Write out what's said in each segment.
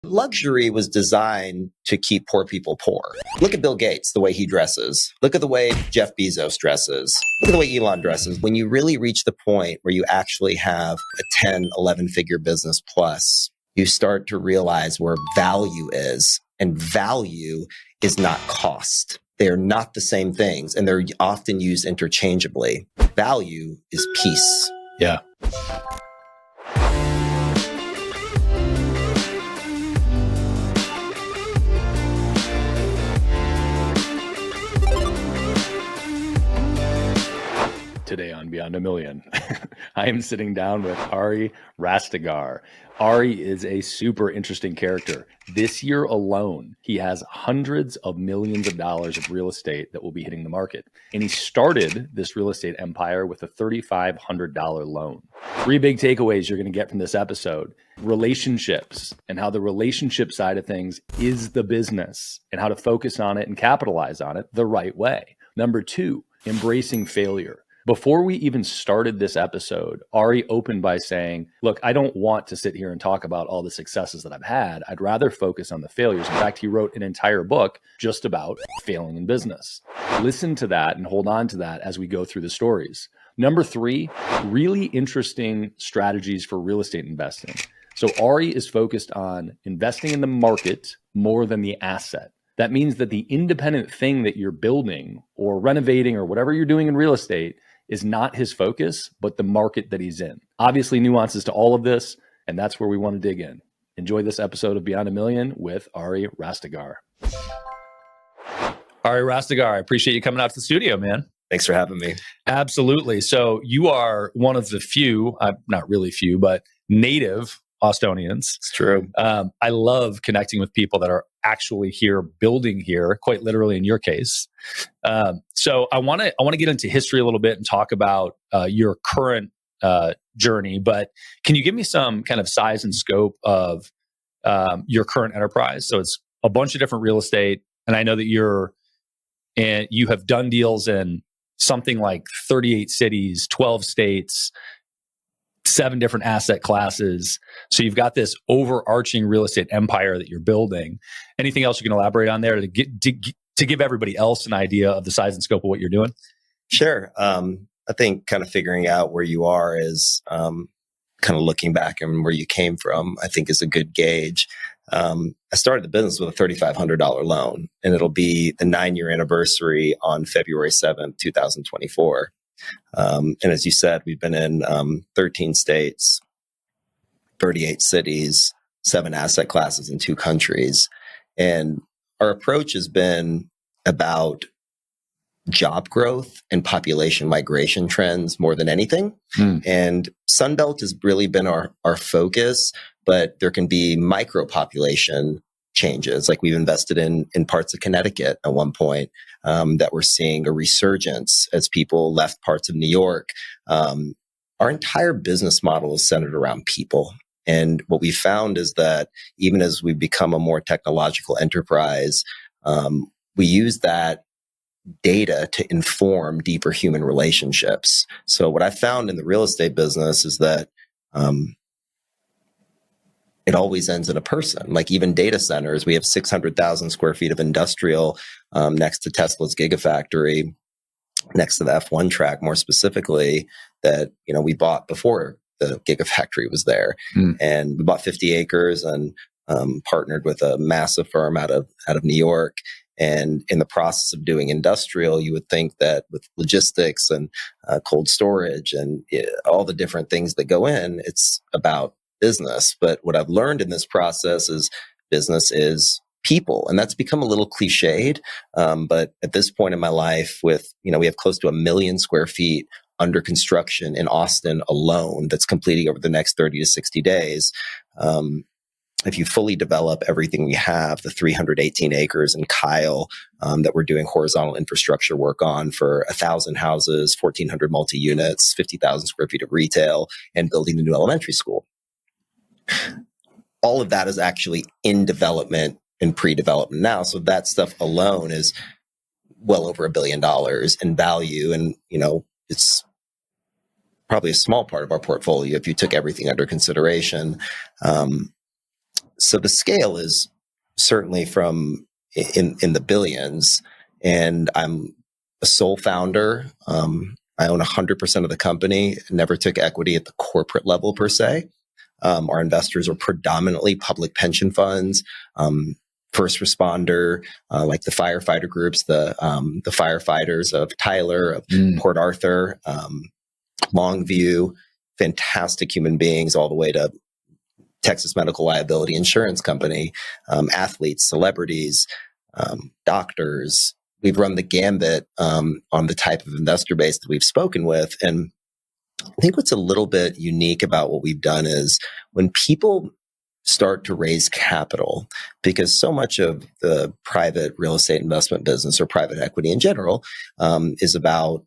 Luxury was designed to keep poor people poor. Look at Bill Gates, the way he dresses. Look at the way Jeff Bezos dresses. Look at the way Elon dresses. When you really reach the point where you actually have a 10, 11-figure business plus, you start to realize where value is. And value is not cost. They are not the same things, and they're often used interchangeably. Value is peace. Yeah. Today on Beyond a Million, I am sitting down with Ari Rastegar. Ari is a super interesting character. This year alone, he has hundreds of millions of dollars of real estate that will be hitting the market. And he started this real estate empire with a $3,500 loan. 3 big takeaways you're going to get from this episode: relationships, and how the relationship side of things is the business, and how to focus on it and capitalize on it the right way. Number 2, embracing failure. Before we even started this episode, Ari opened by saying, look, I don't want to sit here and talk about all the successes that I've had. I'd rather focus on the failures. In fact, he wrote an entire book just about failing in business. Listen to that and hold on to that as we go through the stories. Number 3, really interesting strategies for real estate investing. So Ari is focused on investing in the market more than the asset. That means that the independent thing that you're building or renovating or whatever you're doing in real estate is not his focus, but the market that he's in. Obviously, nuances to all of this, and that's where we want to dig in. Enjoy this episode of Beyond a Million with Ari Rastegar. Ari Rastegar, I appreciate you coming out to the studio, man. Thanks for having me. Absolutely. So you are one of the few, not really few, but native Austonians. It's true. I love connecting with people that are actually here, building here, quite literally in your case. So I want to get into history a little bit and talk about your current journey. But can you give me some kind of size and scope of your current enterprise? So it's a bunch of different real estate, and I know that you have done deals in something like 38 cities, 12 states, 7 different asset classes. So you've got this overarching real estate empire that you're building. Anything else you can elaborate on there to give everybody else an idea of the size and scope of what you're doing? Sure. I think kind of figuring out where you are is kind of looking back and where you came from, I think is a good gauge. I started the business with a $3,500 loan, and it'll be the 9-year anniversary on February 7th, 2024. And as you said, we've been in 13 states, 38 cities, 7 asset classes in 2 countries. And our approach has been about job growth and population migration trends more than anything. And Sunbelt has really been our focus, but there can be micro population changes. Like we've invested in parts of Connecticut at one point, that we're seeing a resurgence as people left parts of New York. Our entire business model is centered around people. And what we found is that even as we become a more technological enterprise, we use that data to inform deeper human relationships. So what I found in the real estate business is that it always ends in a person. Like even data centers, we have 600,000 square feet of industrial next to Tesla's Gigafactory, next to the F1 track, more specifically, that we bought before the Gigafactory was there. And we bought 50 acres and partnered with a massive firm out of New York. And in the process of doing industrial, you would think that with logistics and cold storage and all the different things that go in, it's about business. But what I've learned in this process is business is people. And that's become a little cliched. But at this point in my life with, we have close to 1 million square feet under construction in Austin alone that's completing over the next 30 to 60 days. If you fully develop everything we have, the 318 acres in Kyle that we're doing horizontal infrastructure work on for 1,000 houses, 1,400 multi-units, 50,000 square feet of retail, and building the new elementary school. All of that is actually in development and pre-development now. So that stuff alone is well over $1 billion in value. And, it's probably a small part of our portfolio if you took everything under consideration. So the scale is certainly from in the billions, and I'm a sole founder. I own 100% of the company, never took equity at the corporate level per se. Our investors are predominantly public pension funds, first responder, like the firefighter groups, the firefighters of Tyler, of Port Arthur, Longview, fantastic human beings, all the way to Texas Medical Liability Insurance Company, athletes, celebrities, doctors. We've run the gambit on the type of investor base that we've spoken with. And I think what's a little bit unique about what we've done is when people start to raise capital, because so much of the private real estate investment business or private equity in general is about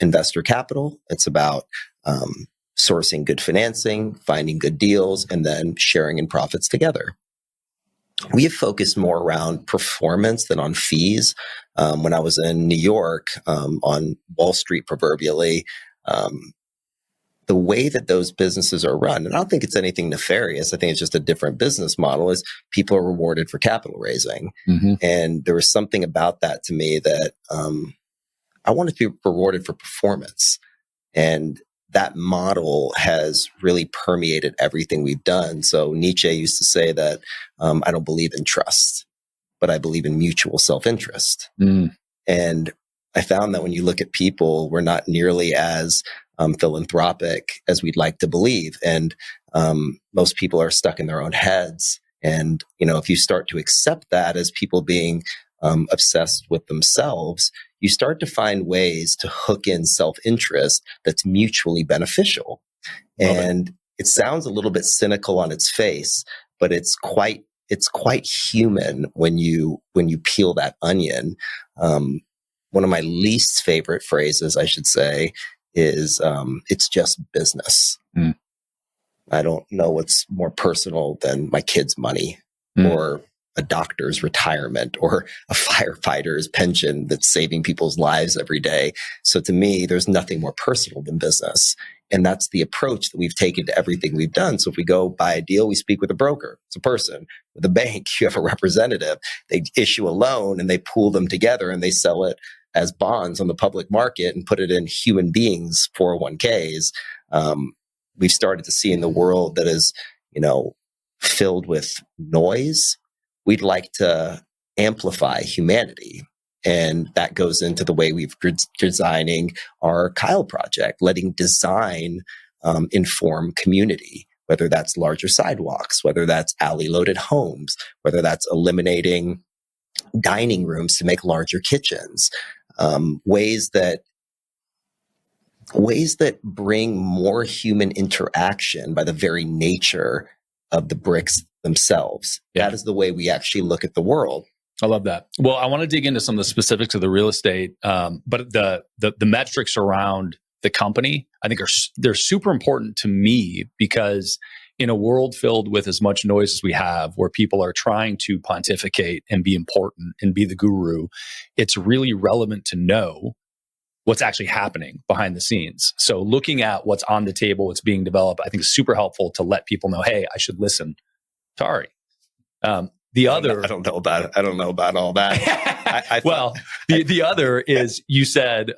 investor capital. It's about sourcing good financing, finding good deals, and then sharing in profits together. We have focused more around performance than on fees. When I was in New York, on Wall Street proverbially, the way that those businesses are run, and I don't think it's anything nefarious, I think it's just a different business model, is people are rewarded for capital raising. And there was something about that to me that I wanted to be rewarded for performance. And that model has really permeated everything we've done. So Nietzsche used to say that I don't believe in trust, but I believe in mutual self-interest. And I found that when you look at people, we're not nearly as philanthropic as we'd like to believe. And most people are stuck in their own heads. And, if you start to accept that as people being obsessed with themselves, you start to find ways to hook in self-interest that's mutually beneficial. And it sounds a little bit cynical on its face, but it's quite human when you peel that onion. One of my least favorite phrases, I should say, is it's just business. I don't know what's more personal than my kids' money or a doctor's retirement or a firefighter's pension that's saving people's lives every day. So to me, there's nothing more personal than business. And that's the approach that we've taken to everything we've done. So if we go buy a deal, we speak with a broker. It's a person. With a bank, you have a representative. They issue a loan and they pool them together and they sell it as bonds on the public market and put it in human beings' 401ks. We've started to see in the world that is, filled with noise, we'd like to amplify humanity. And that goes into the way we've designing our Kyle project, letting design inform community, whether that's larger sidewalks, whether that's alley-loaded homes, whether that's eliminating dining rooms to make larger kitchens, ways that bring more human interaction by the very nature of the bricks themselves. That is the way we actually look at the world. I love that. Well, I want to dig into some of the specifics of the real estate, but the metrics around the company, I think they're super important to me, because in a world filled with as much noise as we have, where people are trying to pontificate and be important and be the guru, it's really relevant to know what's actually happening behind the scenes. So looking at what's on the table, what's being developed, I think is super helpful to let people know, hey, I should listen to Ari. I don't know about all that. The other is, you said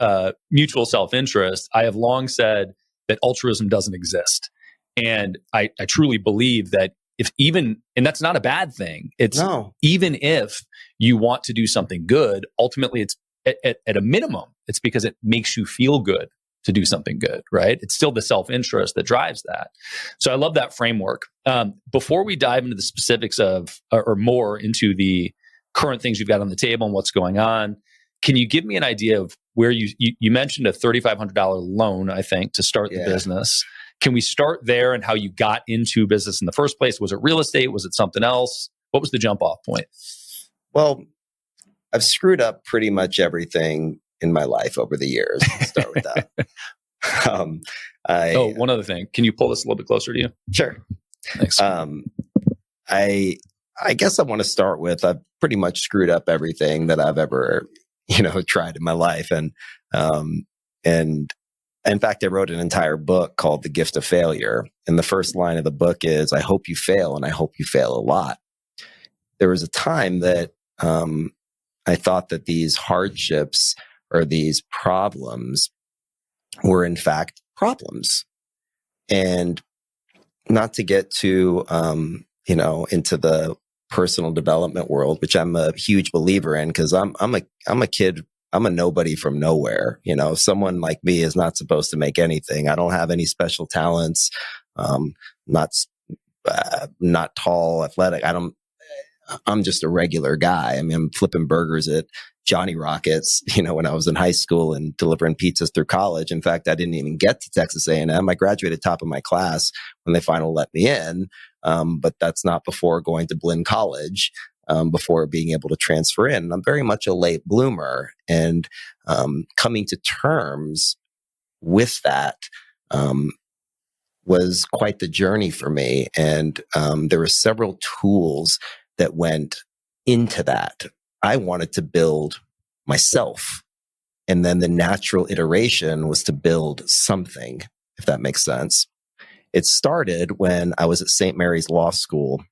mutual self-interest. I have long said that altruism doesn't exist. And I truly believe that and that's not a bad thing. Even if you want to do something good, ultimately it's at a minimum, it's because it makes you feel good to do something good, right? It's still the self-interest that drives that. So I love that framework. Before we dive into the specifics of, or more into the current things you've got on the table and what's going on, can you give me an idea of where you mentioned a $3,500 loan, I think, to start the business. Can we start there and how you got into business in the first place? Was it real estate? Was it something else? What was the jump off point? Well, I've screwed up pretty much everything in my life over the years. Let's start with that. One other thing. Can you pull this a little bit closer to you? Sure. Thanks. I guess I want to start with, I've pretty much screwed up everything that I've ever, tried in my life. And I In fact, I wrote an entire book called The Gift of Failure. And the first line of the book is, I hope you fail, and I hope you fail a lot. There was a time that I thought that these hardships or these problems were in fact problems. And not to get too, into the personal development world, which I'm a huge believer in, because I'm a kid. I'm a nobody from nowhere. Someone like me is not supposed to make anything. I don't have any special talents. Not tall, athletic. I'm just a regular guy. I mean, I'm flipping burgers at Johnny Rockets, when I was in high school, and delivering pizzas through college. In fact, I didn't even get to Texas A&M. I graduated top of my class when they finally let me in. But that's not before going to Blinn College, before being able to transfer in. And I'm very much a late bloomer, and coming to terms with that was quite the journey for me. And there were several tools that went into that. I wanted to build myself. And then the natural iteration was to build something, if that makes sense. It started when I was at St. Mary's Law School,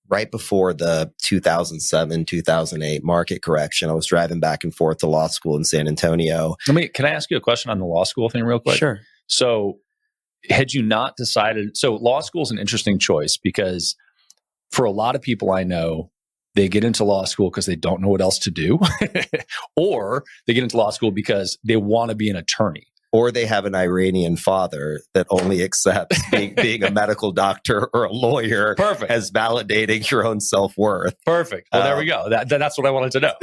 right before the 2007, 2008 market correction. I was driving back and forth to law school in San Antonio. Can I ask you a question on the law school thing real quick? Sure. So had you not decided, so law school is an interesting choice, because for a lot of people I know, they get into law school because they don't know what else to do, or they get into law school because they want to be an attorney. Or they have an Iranian father that only accepts being a medical doctor or a lawyer. Perfect. As validating your own self-worth. Perfect. Well, there we go. That's what I wanted to know.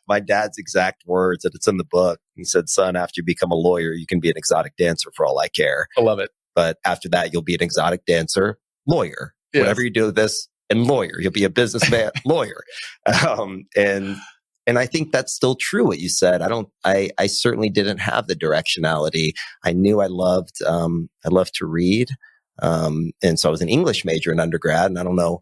My dad's exact words, and it's in the book. He said, son, after you become a lawyer, you can be an exotic dancer for all I care. I love it. But after that, you'll be an exotic dancer, lawyer. Yes. Whatever you do with this, and lawyer. You'll be a businessman, lawyer. And I think that's still true what you said. I certainly didn't have the directionality. I knew I loved to read. And so I was an English major in undergrad. And I don't know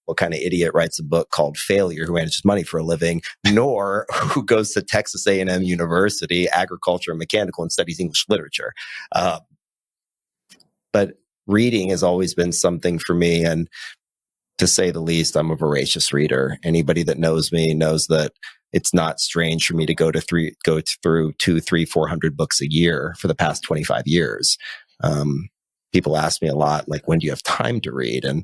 what kind of idiot writes a book called Failure, who manages money for a living, nor who goes to Texas A&M University, agriculture and mechanical, and studies English literature. But reading has always been something for me. And to say the least, I'm a voracious reader. Anybody that knows me knows that it's not strange for me to go through 200, 300, 400 books a year for the past 25 years. People ask me a lot, like, when do you have time to read? And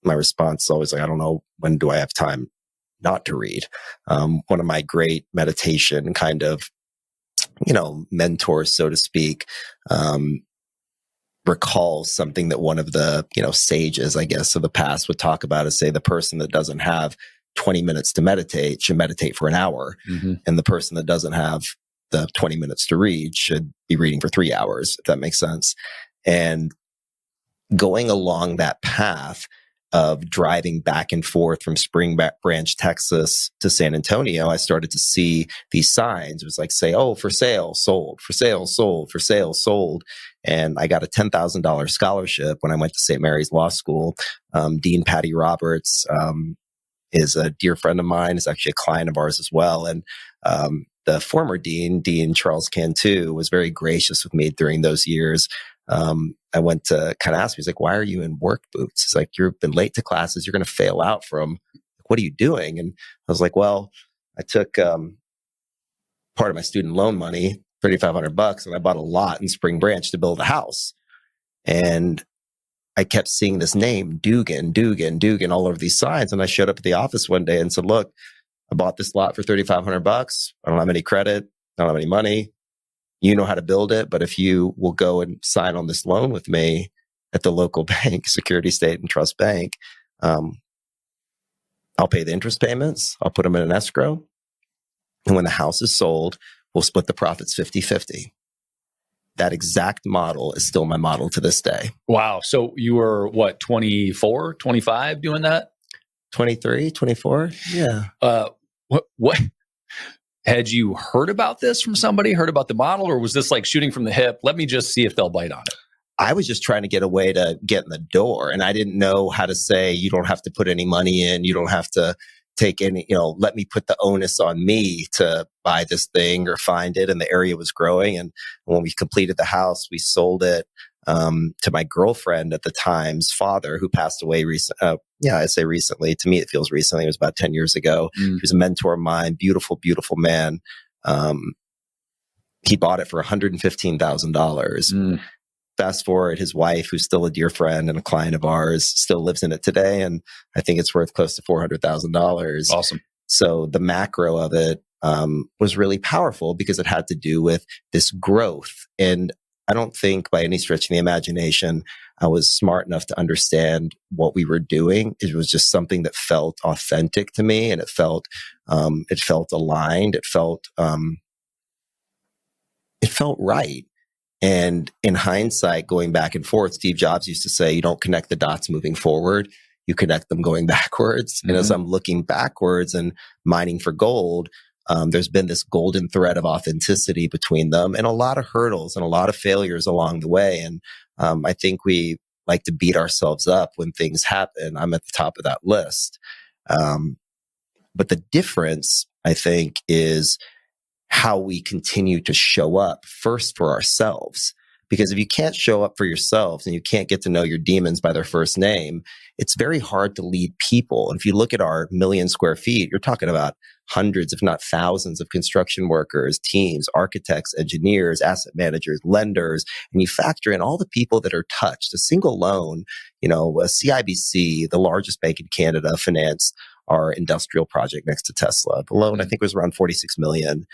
my response is always like, I don't know, when do I have time not to read? One of my great meditation kind of, mentors, so to speak, recalls something that one of the, sages, I guess, of the past would talk about, is say the person that doesn't have 20 minutes to meditate should meditate for an hour. Mm-hmm. And the person that doesn't have the 20 minutes to read should be reading for 3 hours, if that makes sense. And going along that path of driving back and forth from Spring Branch, Texas to San Antonio, I started to see these signs. It was like, say, oh, for sale, sold, for sale, sold, for sale, sold. And I got a $10,000 scholarship when I went to St. Mary's Law School. Dean Patty Roberts is a dear friend of mine, is actually a client of ours as well. And the former Dean Charles Cantu, was very gracious with me during those years. I went to kind of ask him, he's like, why are you in work boots? He's like, you've been late to classes. You're going to fail out from, what are you doing? And I was like, well, I took part of my student loan money, $3,500, and I bought a lot in Spring Branch to build a house. And I kept seeing this name, Dugan, all over these signs. And I showed up at the office one day and said, look, I bought this lot for $3,500. I don't have any credit. I don't have any money. You know how to build it, but if you will go and sign on this loan with me at the local bank, Security State and Trust Bank, I'll pay the interest payments. I'll put them in an escrow. And when the house is sold, we'll split the profits 50-50. That exact model is still my model to this day. Wow. So you were 24, 25 doing that? 23, 24? Yeah. What? Had you heard about this from somebody, heard about the model, or was this like shooting from the hip? Let me just see if they'll bite on it. I was just trying to get a way to get in the door. And I didn't know how to say, you don't have to put any money in. You don't have to take any, let me put the onus on me to buy this thing or find it. And the area was growing. And when we completed the house, we sold it to my girlfriend at the time's father, who passed away I say recently. To me, it feels recently. It was about 10 years ago. He was a mentor of mine, beautiful, beautiful man. He bought it for $115,000. Fast forward, his wife, who's still a dear friend and a client of ours, still lives in it today. And I think it's worth close to $400,000. Awesome. So the macro of it was really powerful because it had to do with this growth. And I don't think by any stretch of the imagination, I was smart enough to understand what we were doing. It was just something that felt authentic to me, and it felt aligned. It felt right. And in hindsight, going back and forth, Steve Jobs used to say, you don't connect the dots moving forward, you connect them going backwards. And as I'm looking backwards and mining for gold, there's been this golden thread of authenticity between them, and a lot of hurdles and a lot of failures along the way. And I think we like to beat ourselves up when things happen. I'm at the top of that list. But the difference, I think, is how we continue to show up first for ourselves. Because if you can't show up for yourselves and you can't get to know your demons by their first name, it's very hard to lead people. And if you look at our 1 million square feet, you're talking about hundreds, if not thousands of construction workers, teams, architects, engineers, asset managers, lenders, and you factor in all the people that are touched. A single loan, a CIBC, the largest bank in Canada, financed our industrial project next to Tesla. The loan, I think, was around 46 million.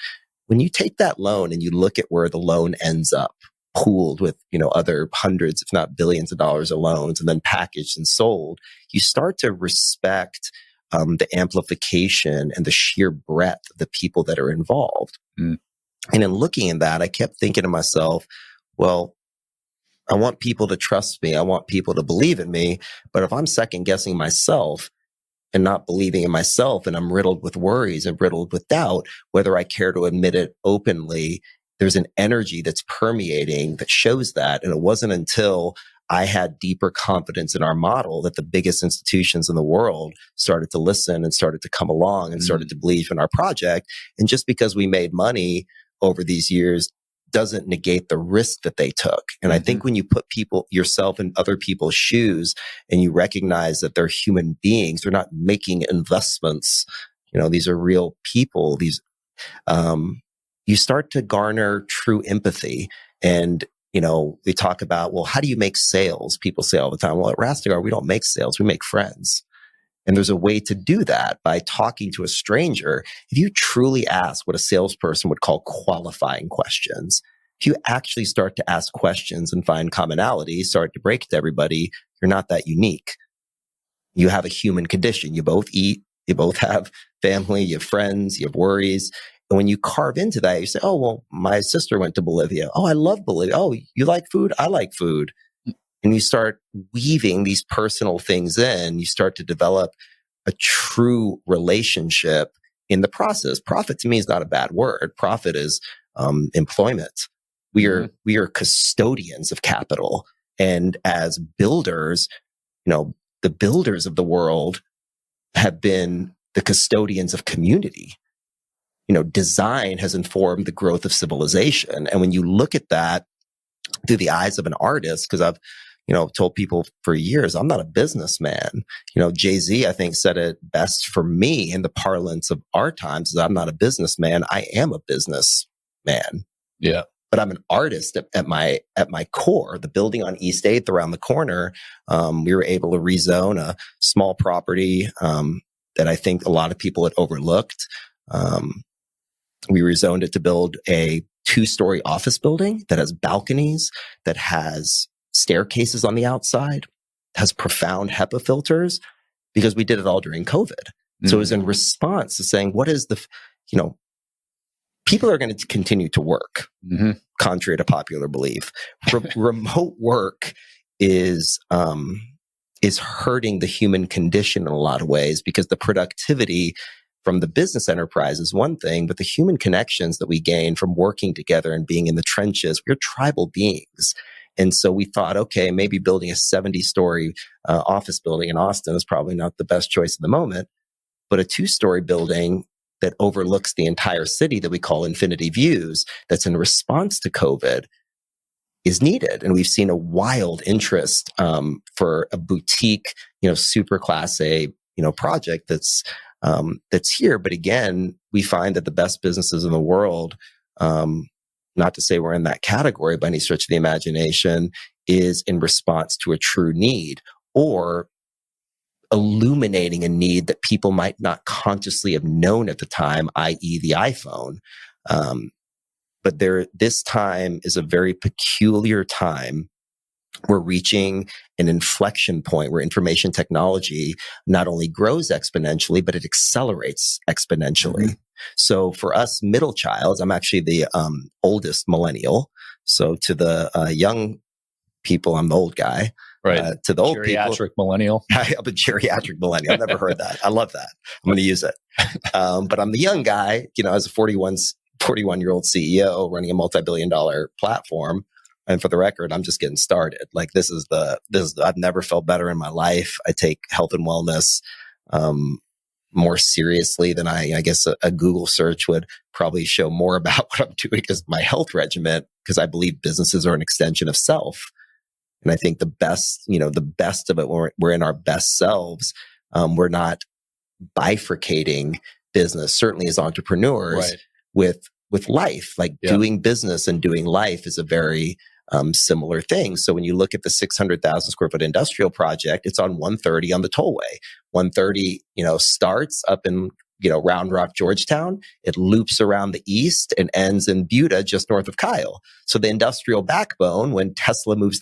When you take that loan and you look at where the loan ends up, pooled with, other hundreds, if not billions of dollars of loans, and then packaged and sold, you start to respect the amplification and the sheer breadth of the people that are involved. And in looking at that, I kept thinking to myself, well, I want people to trust me. I want people to believe in me. But if I'm second guessing myself and not believing in myself, and I'm riddled with worries and riddled with doubt, whether I care to admit it openly, there's an energy that's permeating that shows that. And it wasn't until I had deeper confidence in our model that the biggest institutions in the world started to listen and started to come along and started to believe in our project. And just because we made money over these years doesn't negate the risk that they took. And I think when you put yourself in other people's shoes, and you recognize that they're human beings, they're not making investments, these are real people, you start to garner true empathy. And, we talk about, well, how do you make sales? People say all the time, well, at Rastegar, we don't make sales, we make friends. And there's a way to do that by talking to a stranger. If you truly ask what a salesperson would call qualifying questions, if you actually start to ask questions and find commonality, start to break it to everybody, you're not that unique. You have a human condition. You both eat, you both have family, you have friends, you have worries. And when you carve into that, you say, oh, well, my sister went to Bolivia. Oh, I love Bolivia. Oh, you like food? I like food. And you start weaving these personal things in, you start to develop a true relationship in the process. Profit to me is not a bad word. Profit is employment. We are custodians of capital. And as builders, the builders of the world have been the custodians of community. Design has informed the growth of civilization. And when you look at that through the eyes of an artist, because I've told people for years, I'm not a businessman. Jay-Z, I think, said it best for me in the parlance of our times, is I'm not a businessman. I am a businessman. Yeah. But I'm an artist at my core. The building on East 8th around the corner, we were able to rezone a small property that I think a lot of people had overlooked. We rezoned it to build a 2-story office building that has balconies, that has staircases on the outside, has profound HEPA filters, because we did it all during COVID. So it was in response to saying, what is people are going to continue to work, contrary to popular belief. Remote work is hurting the human condition in a lot of ways, because the productivity from the business enterprise is one thing, but the human connections that we gain from working together and being in the trenches, we're tribal beings. And so we thought, okay, maybe building a 70-story office building in Austin is probably not the best choice at the moment, but a 2-story building that overlooks the entire city that we call Infinity Views, that's in response to COVID, is needed. And we've seen a wild interest for a boutique, super class A, project that's here. But again, we find that the best businesses in the world, not to say we're in that category by any stretch of the imagination, is in response to a true need or illuminating a need that people might not consciously have known at the time, i.e. the iPhone. But this time is a very peculiar time. We're reaching an inflection point where information technology not only grows exponentially, but it accelerates exponentially. Mm-hmm. So for us middle childs, I'm actually the oldest millennial. So to the young people, I'm the old guy. Right. To the old geriatric millennial. I'm a geriatric millennial. I've never heard that. I love that. I'm going to use it. But I'm the young guy, as a 41-year-old CEO running a multi-billion-dollar platform. And for the record, I'm just getting started. Like I've never felt better in my life. I take health and wellness more seriously than I guess a Google search would probably show more about what I'm doing as my health regimen, because I believe businesses are an extension of self. And I think the best of it, when we're in our best selves, we're not bifurcating business, certainly as entrepreneurs, right, with life. Like doing business and doing life is a very similar thing. So when you look at the 600,000 square foot industrial project, it's on 130 on the tollway. 130, starts up in, Round Rock, Georgetown. It loops around the east and ends in Buda, just north of Kyle. So the industrial backbone, when Tesla moves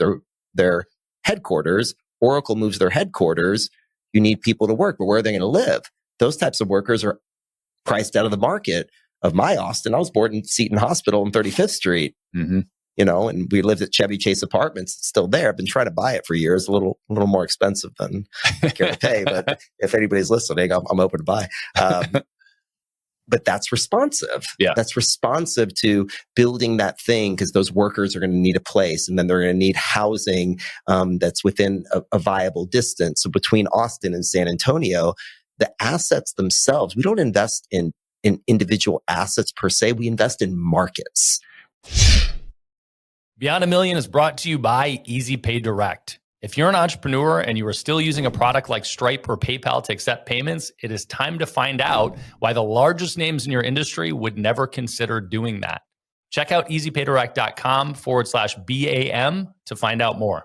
their headquarters, Oracle moves their headquarters, you need people to work, but where are they going to live? Those types of workers are priced out of the market of my Austin. I was born in Seton Hospital on 35th Street, and we lived at Chevy Chase Apartments. It's still there. I've been trying to buy it for years, a little more expensive than I care to pay. But if anybody's listening, I'm open to buy. But that's responsive. Yeah. That's responsive to building that thing, because those workers are going to need a place, and then they're going to need housing that's within a viable distance. So between Austin and San Antonio, the assets themselves, we don't invest in individual assets per se. We invest in markets. Beyond a Million is brought to you by Easy Pay Direct. If you're an entrepreneur and you are still using a product like Stripe or PayPal to accept payments, it is time to find out why the largest names in your industry would never consider doing that. Check out easypaydirect.com/BAM to find out more.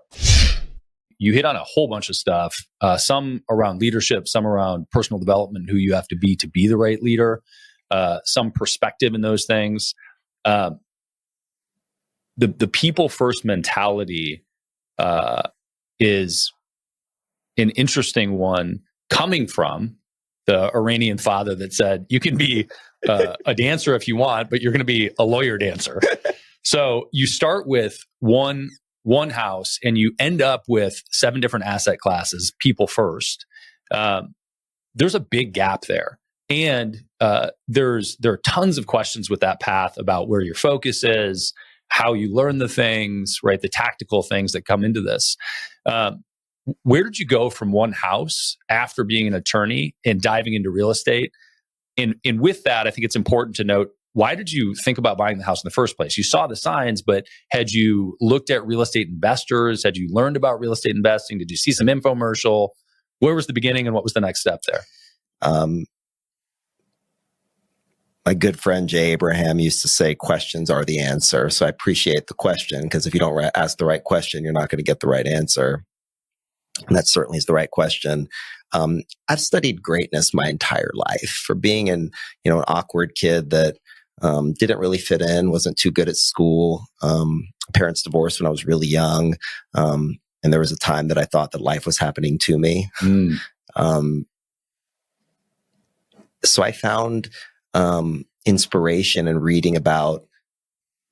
You hit on a whole bunch of stuff, some around leadership, some around personal development, who you have to be the right leader, some perspective in those things. The people first mentality is an interesting one, coming from the Iranian father that said, you can be a dancer if you want, but you're going to be a lawyer dancer. So you start with one house and you end up with 7 different asset classes, people first. There's a big gap there. And there are tons of questions with that path about where your focus is, how you learn the things, right? The tactical things that come into this. Where did you go from one house after being an attorney and diving into real estate? And with that, I think it's important to note, why did you think about buying the house in the first place? You saw the signs, but had you looked at real estate investors? Had you learned about real estate investing? Did you see some infomercial? Where was the beginning and what was the next step there? My good friend Jay Abraham used to say, questions are the answer. So I appreciate the question, because if you don't ask the right question, you're not going to get the right answer. And that certainly is the right question. I've studied greatness my entire life. For being an awkward kid that didn't really fit in, wasn't too good at school. Parents divorced when I was really young. And there was a time that I thought that life was happening to me. So I found inspiration in reading about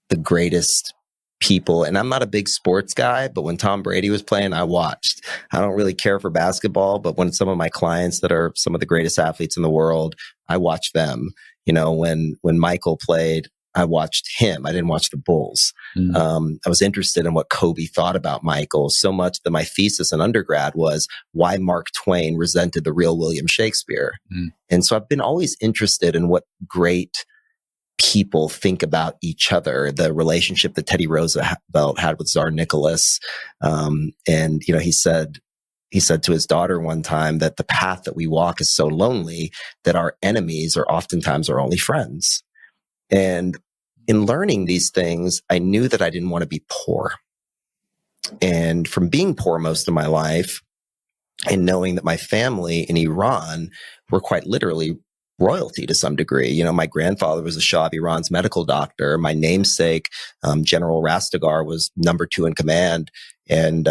the greatest people. And I'm not a big sports guy, but when Tom Brady was playing, I watched. I don't really care for basketball, but when some of my clients that are some of the greatest athletes in the world, I watch them. When Michael played I watched him. I didn't watch the Bulls. I was interested in what Kobe thought about Michael so much that my thesis in undergrad was why Mark Twain resented the real William Shakespeare. And so I've been always interested in what great people think about each other, the relationship that Teddy Roosevelt had with Tsar Nicholas. And, you know, he said to his daughter one time that the path that we walk is so lonely that our enemies are oftentimes our only friends. And in learning these things, I knew that I didn't want to be poor. And from being poor most of my life and knowing that my family in Iran were quite literally royalty to some degree. You know, my grandfather was the Shah of Iran's medical doctor. My namesake, General Rastegar, was number 2 in command. And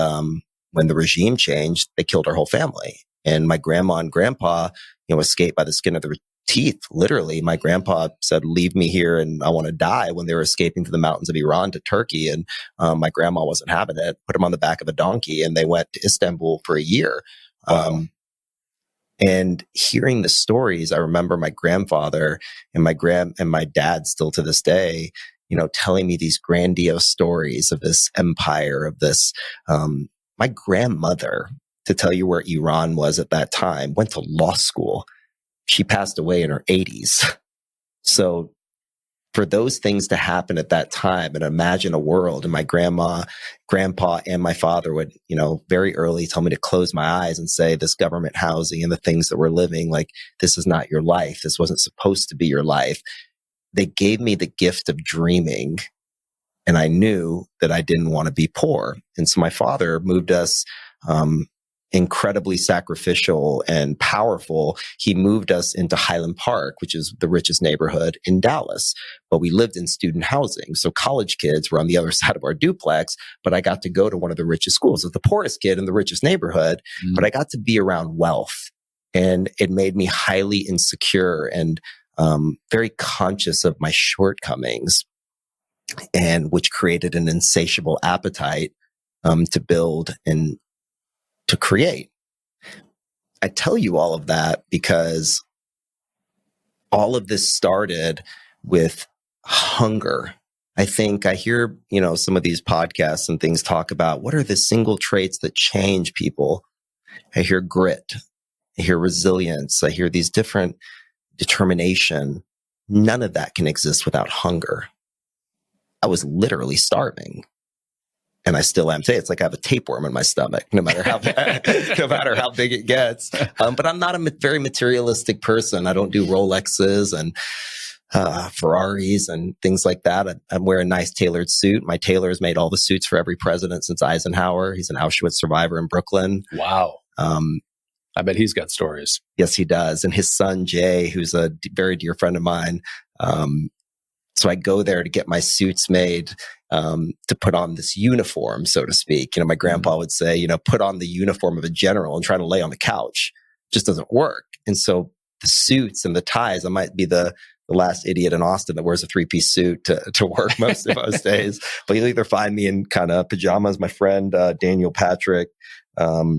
when the regime changed, they killed our whole family. And my grandma and grandpa, you know, escaped by the skin of their teeth. Literally, my grandpa said, "Leave me here and I want to die," when they were escaping to the mountains of Iran to Turkey. And my grandma wasn't having it. Put him on the back of a donkey and they went to Istanbul for a year. Wow. And hearing the stories, I remember my grandfather and my dad still to this day, you know, telling me these grandiose stories of this empire, of this. My grandmother, to tell you where Iran was at that time, went to law school. She passed away in her 80s. So for those things to happen at that time, and imagine a world, and my grandma, grandpa, and my father would, you know, very early tell me to close my eyes and say, this government housing and the things that we're living, like, this is not your life. This wasn't supposed to be your life. They gave me the gift of dreaming. And I knew that I didn't want to be poor. And so my father moved us, incredibly sacrificial and powerful. He moved us into Highland Park, which is the richest neighborhood in Dallas. But we lived in student housing. So college kids were on the other side of our duplex, but I got to go to one of the richest schools. I was the poorest kid in the richest neighborhood, but I got to be around wealth. And it made me highly insecure and very conscious of my shortcomings, and which created an insatiable appetite to build and to create. I tell you all of that because all of this started with hunger. I think I hear, you know, some of these podcasts and things talk about what are the single traits that change people. I hear grit. I hear resilience. I hear these different determination. None of that can exist without hunger. I was literally starving. And I still am today. It's like I have a tapeworm in my stomach, no matter how big it gets. But I'm not a very materialistic person. I don't do Rolexes and Ferraris and things like that. I wear a nice tailored suit. My tailor has made all the suits for every president since Eisenhower. He's an Auschwitz survivor in Brooklyn. Wow. I bet he's got stories. Yes, he does. And his son, Jay, who's a very dear friend of mine. So I go there to get my suits made, to put on this uniform, so to speak. You know, my grandpa would say, you know, put on the uniform of a general and try to lay on the couch. It just doesn't work. And so the suits and the ties, I might be the last idiot in Austin that wears a 3-piece suit to work most of those days. But you'll either find me in kind of pajamas. My friend, Daniel Patrick,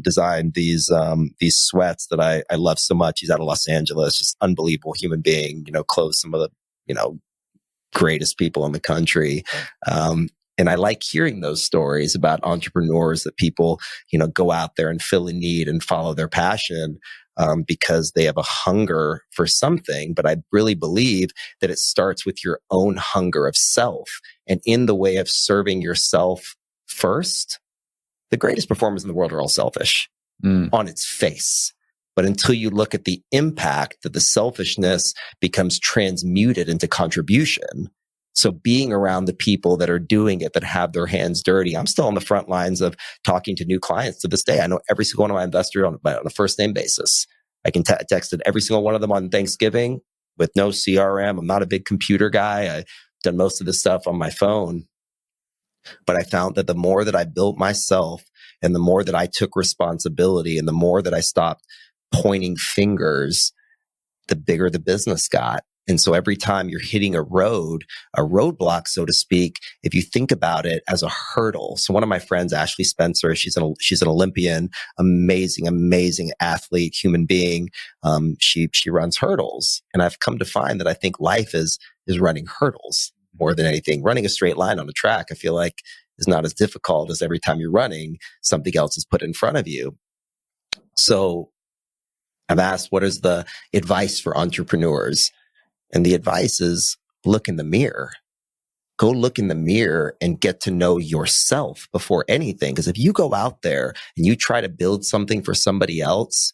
designed these sweats that I love so much. He's out of Los Angeles, just unbelievable human being, you know, clothes some of the, you know, greatest people in the country. And I like hearing those stories about entrepreneurs that people, you know, go out there and fill a need and follow their passion, because they have a hunger for something. But I really believe that it starts with your own hunger of self. And in the way of serving yourself first, the greatest performers in the world are all selfish on its face. But until you look at the impact that the selfishness becomes transmuted into contribution. So being around the people that are doing it, that have their hands dirty. I'm still on the front lines of talking to new clients to this day. I know every single one of my investors on a first name basis. I can texted every single one of them on Thanksgiving with no CRM. I'm not a big computer guy. I've done most of this stuff on my phone. But I found that the more that I built myself and the more that I took responsibility and the more that I stopped pointing fingers, the bigger the business got. And so every time you're hitting a roadblock, so to speak, if you think about it as a hurdle. So one of my friends, Ashley Spencer, she's an Olympian, amazing athlete, human being. She runs hurdles. And I've come to find that I think life is running hurdles. more than anything. Running a straight line on a track, I feel like, is not as difficult as every time you're running, something else is put in front of you. So I've asked, what is the advice for entrepreneurs? And the advice is look in the mirror. Go look in the mirror and get to know yourself before anything. Because if you go out there and you try to build something for somebody else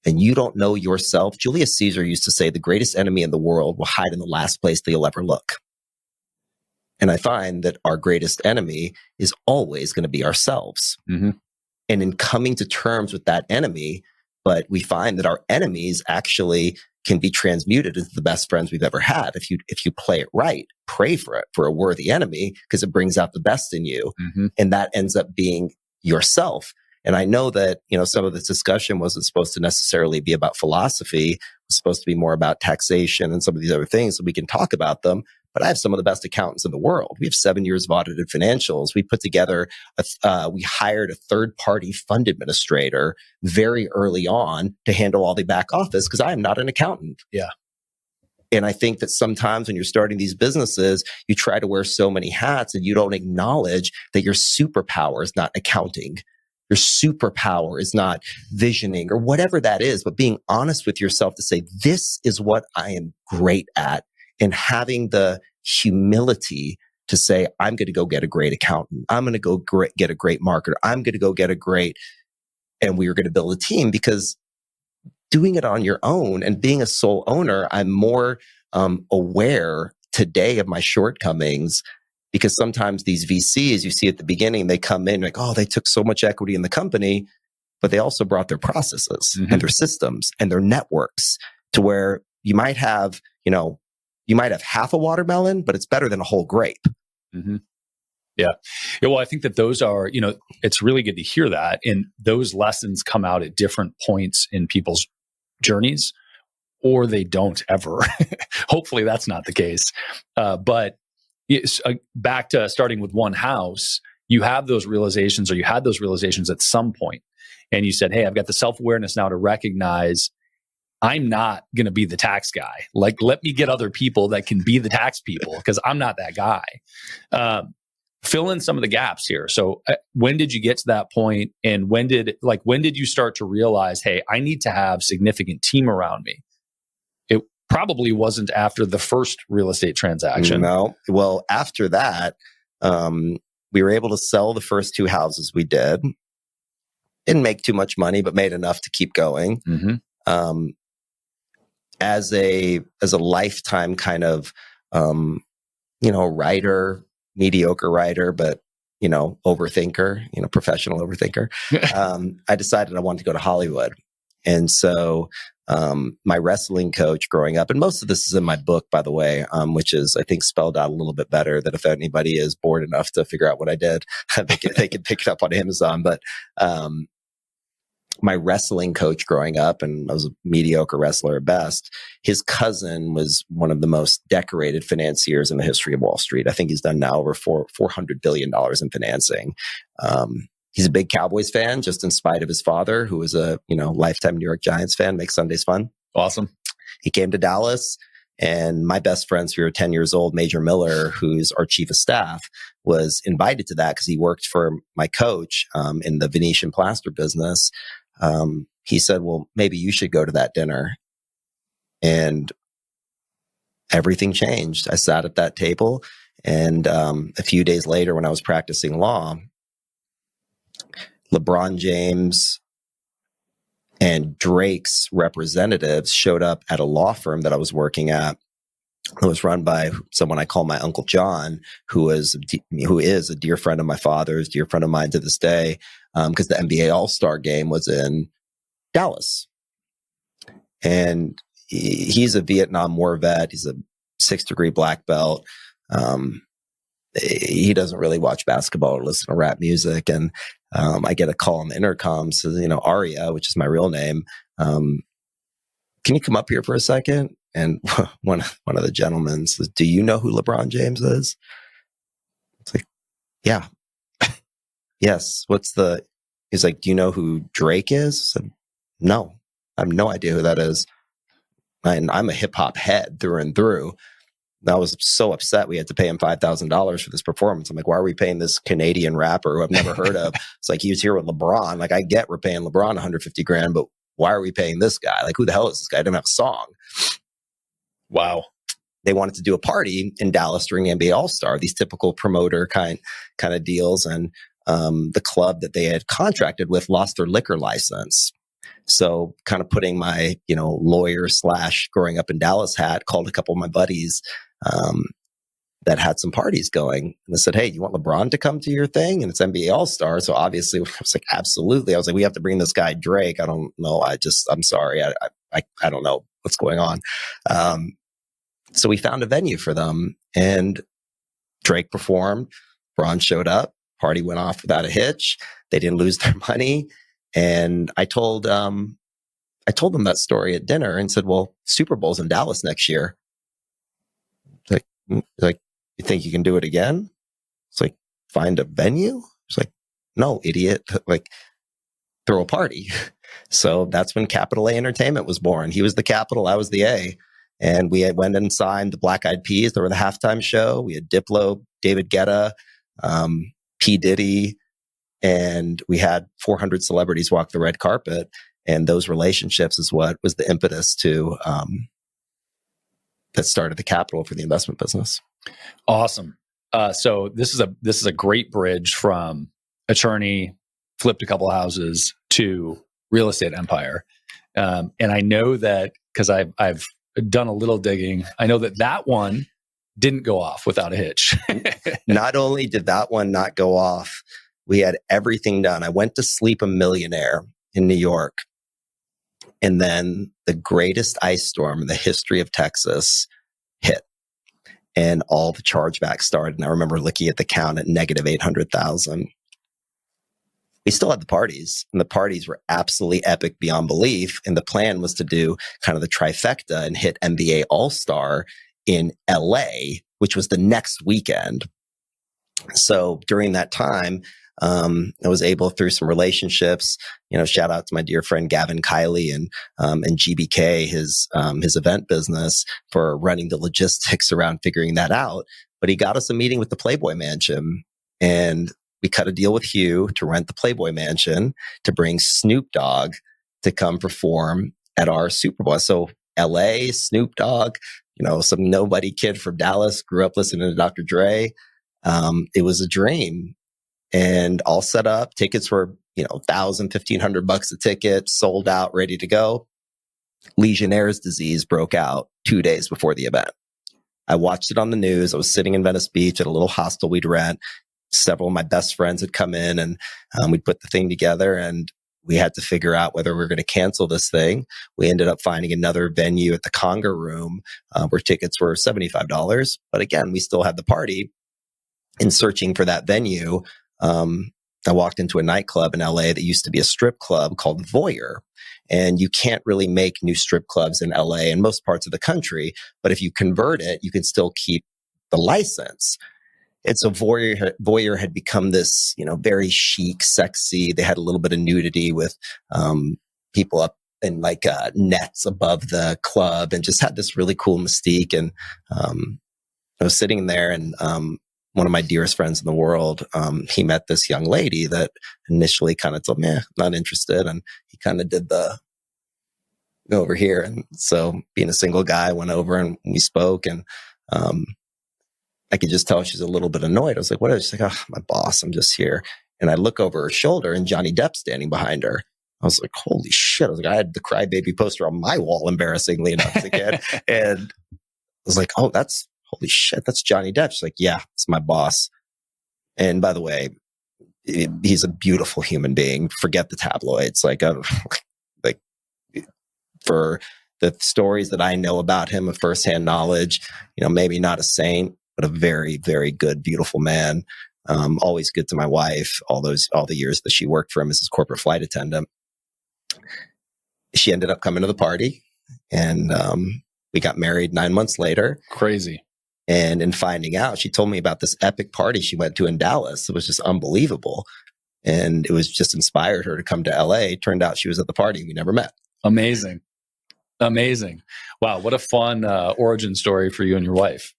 and you don't know yourself, Julius Caesar used to say the greatest enemy in the world will hide in the last place that you'll ever look. And I find that our greatest enemy is always going to be ourselves. Mm-hmm. And in coming to terms with that enemy, but we find that our enemies actually can be transmuted into the best friends we've ever had. If you play it right, pray for it, for a worthy enemy, because it brings out the best in you. Mm-hmm. And that ends up being yourself. And I know that, some of this discussion wasn't supposed to necessarily be about philosophy. It was supposed to be more about taxation and some of these other things, so we can talk about them. But I have some of the best accountants in the world. We have 7 years of audited financials. We put together, we hired a third-party fund administrator very early on to handle all the back office because I am not an accountant. Yeah. And I think that sometimes when you're starting these businesses, you try to wear so many hats and you don't acknowledge that your superpower is not accounting. Your superpower is not visioning or whatever that is, but being honest with yourself to say, this is what I am great at. And having the humility to say, I'm going to go get a great accountant. I'm going to go get a great marketer. I'm going to go get and we are going to build a team, because doing it on your own and being a sole owner, I'm more aware today of my shortcomings, because sometimes these VCs you see at the beginning, they come in like, oh, they took so much equity in the company, but they also brought their processes Mm-hmm. and their systems and their networks to where you might have, half a watermelon, but it's better than a whole grape. Mm-hmm. Yeah. Well, I think that those are, it's really good to hear that. And those lessons come out at different points in people's journeys, or they don't ever. Hopefully that's not the case. But back to starting with one house, you have those realizations, or you had those realizations at some point, and you said, hey, I've got the self-awareness now to recognize I'm not going to be the tax guy. Like, let me get other people that can be the tax people, because I'm not that guy. Fill in some of the gaps here. So when did you get to that point? And when did you start to realize, hey, I need to have significant team around me? It probably wasn't after the first real estate transaction. No. Well, after that, we were able to sell the first 2 houses we did. Didn't make too much money, but made enough to keep going. Mm-hmm. As a lifetime kind of, writer, mediocre writer, but, overthinker, professional overthinker. I decided I wanted to go to Hollywood. And so, my wrestling coach growing up, and most of this is in my book, by the way, which is, I think, spelled out a little bit better, that if anybody is bored enough to figure out what I did, they can pick it up on Amazon. But, my wrestling coach growing up, and I was a mediocre wrestler at best, his cousin was one of the most decorated financiers in the history of Wall Street. I think he's done now over $400 billion in financing. He's a big Cowboys fan, just in spite of his father, who was a lifetime New York Giants fan, makes Sundays fun. Awesome. He came to Dallas, and my best friend, we were 10 years old, Major Miller, who's our chief of staff, was invited to that because he worked for my coach in the Venetian plaster business. He said, well, maybe you should go to that dinner. And everything changed. I sat at that table, and a few days later, when I was practicing law, LeBron James and Drake's representatives showed up at a law firm that I was working at. It was run by someone I call my Uncle John, who is a dear friend of my father's, dear friend of mine to this day, because the NBA All-Star game was in Dallas. And he's a Vietnam War vet. He's a 6th-degree black belt. He doesn't really watch basketball or listen to rap music. And I get a call on the intercom, says, Aria, which is my real name, can you come up here for a second? And one of the gentlemen says, do you know who LeBron James is? It's like, yeah. Yes. He's like, do you know who Drake is? I said, no, I have no idea who that is. And I'm a hip hop head through and through. And I was so upset we had to pay him $5,000 for this performance. I'm like, why are we paying this Canadian rapper who I've never heard of? It's like, he was here with LeBron. Like, I get we're paying LeBron 150 grand, but why are we paying this guy? Like, who the hell is this guy? I didn't have a song. Wow. They wanted to do a party in Dallas during the NBA All-Star, these typical promoter kind of deals. And the club that they had contracted with lost their liquor license. So kind of putting my, lawyer / growing up in Dallas hat, called a couple of my buddies that had some parties going. And I said, hey, you want LeBron to come to your thing? And it's NBA All-Star. So obviously I was like, absolutely. I was like, we have to bring this guy Drake. I don't know. I'm sorry. I don't know what's going on. So we found a venue for them, and Drake performed. LeBron showed up. Party went off without a hitch. They didn't lose their money. And I told them that story at dinner and said, well, Super Bowl's in Dallas next year. Like, you think you can do it again? It's like, find a venue? It's like, no, idiot. Like, throw a party. So that's when Capital A Entertainment was born. He was the capital, I was the A. And we went and signed the Black Eyed Peas. They were the halftime show. We had Diplo, David Guetta, P. Diddy, and we had 400 celebrities walk the red carpet. And those relationships is what was the impetus to that started the capital for the investment business. Awesome. So this is a great bridge from attorney, flipped a couple of houses, to real estate empire. And I know that because I've done a little digging, I know that one didn't go off without a hitch. Not only did that one not go off, we had everything done. I went to sleep a millionaire in New York. And then the greatest ice storm in the history of Texas hit. And all the chargebacks started. And I remember looking at the count at negative 800,000. We still had the parties, and the parties were absolutely epic beyond belief. And the plan was to do kind of the trifecta and hit NBA All-Star in LA, which was the next weekend. So during that time, I was able, through some relationships, shout out to my dear friend Gavin Kiley and GBK, his event business, for running the logistics around figuring that out. But he got us a meeting with the Playboy Mansion, and we cut a deal with Hugh to rent the Playboy Mansion to bring Snoop Dogg to come perform at our Super Bowl. So LA, Snoop Dogg, some nobody kid from Dallas, grew up listening to Dr. Dre. It was a dream. And all set up. Tickets were, $1,000, $1,500 a ticket, sold out, ready to go. Legionnaire's disease broke out 2 days before the event. I watched it on the news. I was sitting in Venice Beach at a little hostel we'd rent. Several of my best friends had come in, and we'd put the thing together, and we had to figure out whether we were going to cancel this thing. We ended up finding another venue at the Conga Room where tickets were $75. But again, we still had the party. In searching for that venue, I walked into a nightclub in LA that used to be a strip club called Voyeur. And you can't really make new strip clubs in LA and most parts of the country. But if you convert it, you can still keep the license. And so Voyeur had become this, very chic, sexy. They had a little bit of nudity with people up in nets above the club, and just had this really cool mystique. And I was sitting there, and one of my dearest friends in the world, he met this young lady that initially kind of told me, not interested. And he kind of did the go over here. And so, being a single guy, I went over and we spoke, and I could just tell she's a little bit annoyed. I was like, what? She's like, oh, my boss, I'm just here. And I look over her shoulder, and Johnny Depp's standing behind her. I was like, holy shit. I was like, I had the Crybaby poster on my wall, embarrassingly enough, as a kid. And I was like, oh, holy shit, that's Johnny Depp. She's like, yeah, it's my boss. And by the way, he's a beautiful human being. Forget the tabloids. For the stories that I know about him of firsthand knowledge, maybe not a saint, but a very, very good, beautiful man. Always good to my wife, all the years that she worked for him as his corporate flight attendant. She ended up coming to the party, and we got married 9 months later. Crazy. And in finding out, she told me about this epic party she went to in Dallas. It was just unbelievable. And it was just inspired her to come to LA. Turned out she was at the party. We never met. Amazing. Wow. What a fun origin story for you and your wife.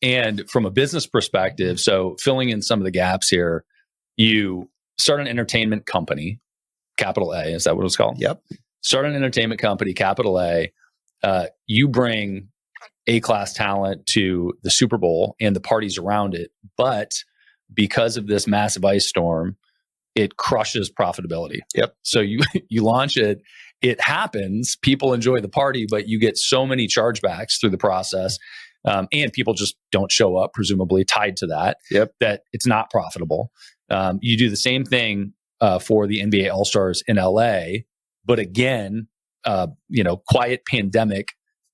And from a business perspective, so filling in some of the gaps here, you start an entertainment company, capital A, is that what it's called? Yep. Start an entertainment company, capital A. You bring A-class talent to the Super Bowl and the parties around it. But because of this massive ice storm, it crushes profitability. Yep. So you launch it, it happens, people enjoy the party, but you get so many chargebacks through the process. And people just don't show up, presumably tied to that, that it's not profitable. You do the same thing for the NBA All-Stars in LA, but again, quiet pandemic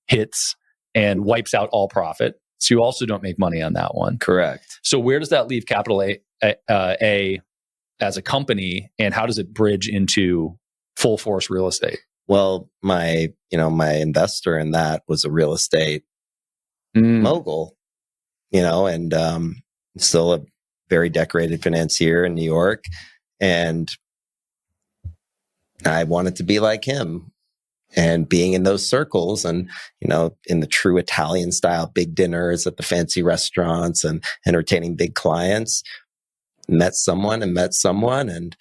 hits and wipes out all profit. So you also don't make money on that one. Correct. So where does that leave capital A as a company, and how does it bridge into full force real estate? Well, my investor in that was a real estate mogul, and still a very decorated financier in New York. And I wanted to be like him. And being in those circles and, in the true Italian style, big dinners at the fancy restaurants and entertaining big clients, met someone, and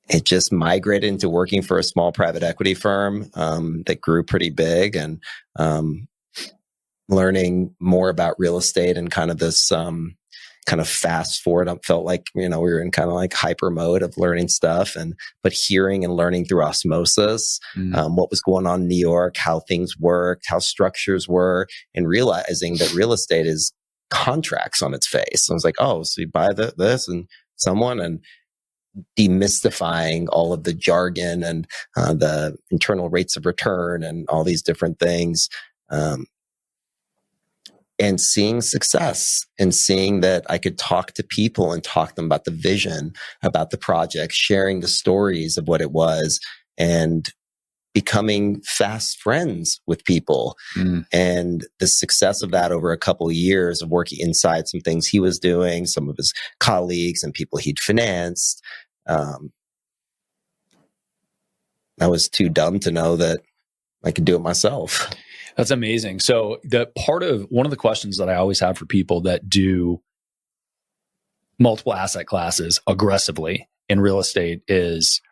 it just migrated into working for a small private equity firm that grew pretty big, and learning more about real estate and kind of this kind of fast forward. I felt like, we were in kind of like hyper mode of learning stuff, but hearing and learning through osmosis, what was going on in New York, how things worked, how structures were, and realizing that real estate is contracts on its face. I was like, oh, so you buy this and someone, and demystifying all of the jargon and the internal rates of return and all these different things. And seeing success and seeing that I could talk to people and talk to them about the vision, about the project, sharing the stories of what it was, and becoming fast friends with people. And the success of that over a couple of years of working inside some things he was doing, some of his colleagues and people he'd financed. I was too dumb to know that I could do it myself. That's amazing. So one of the questions that I always have for people that do multiple asset classes aggressively in real estate is,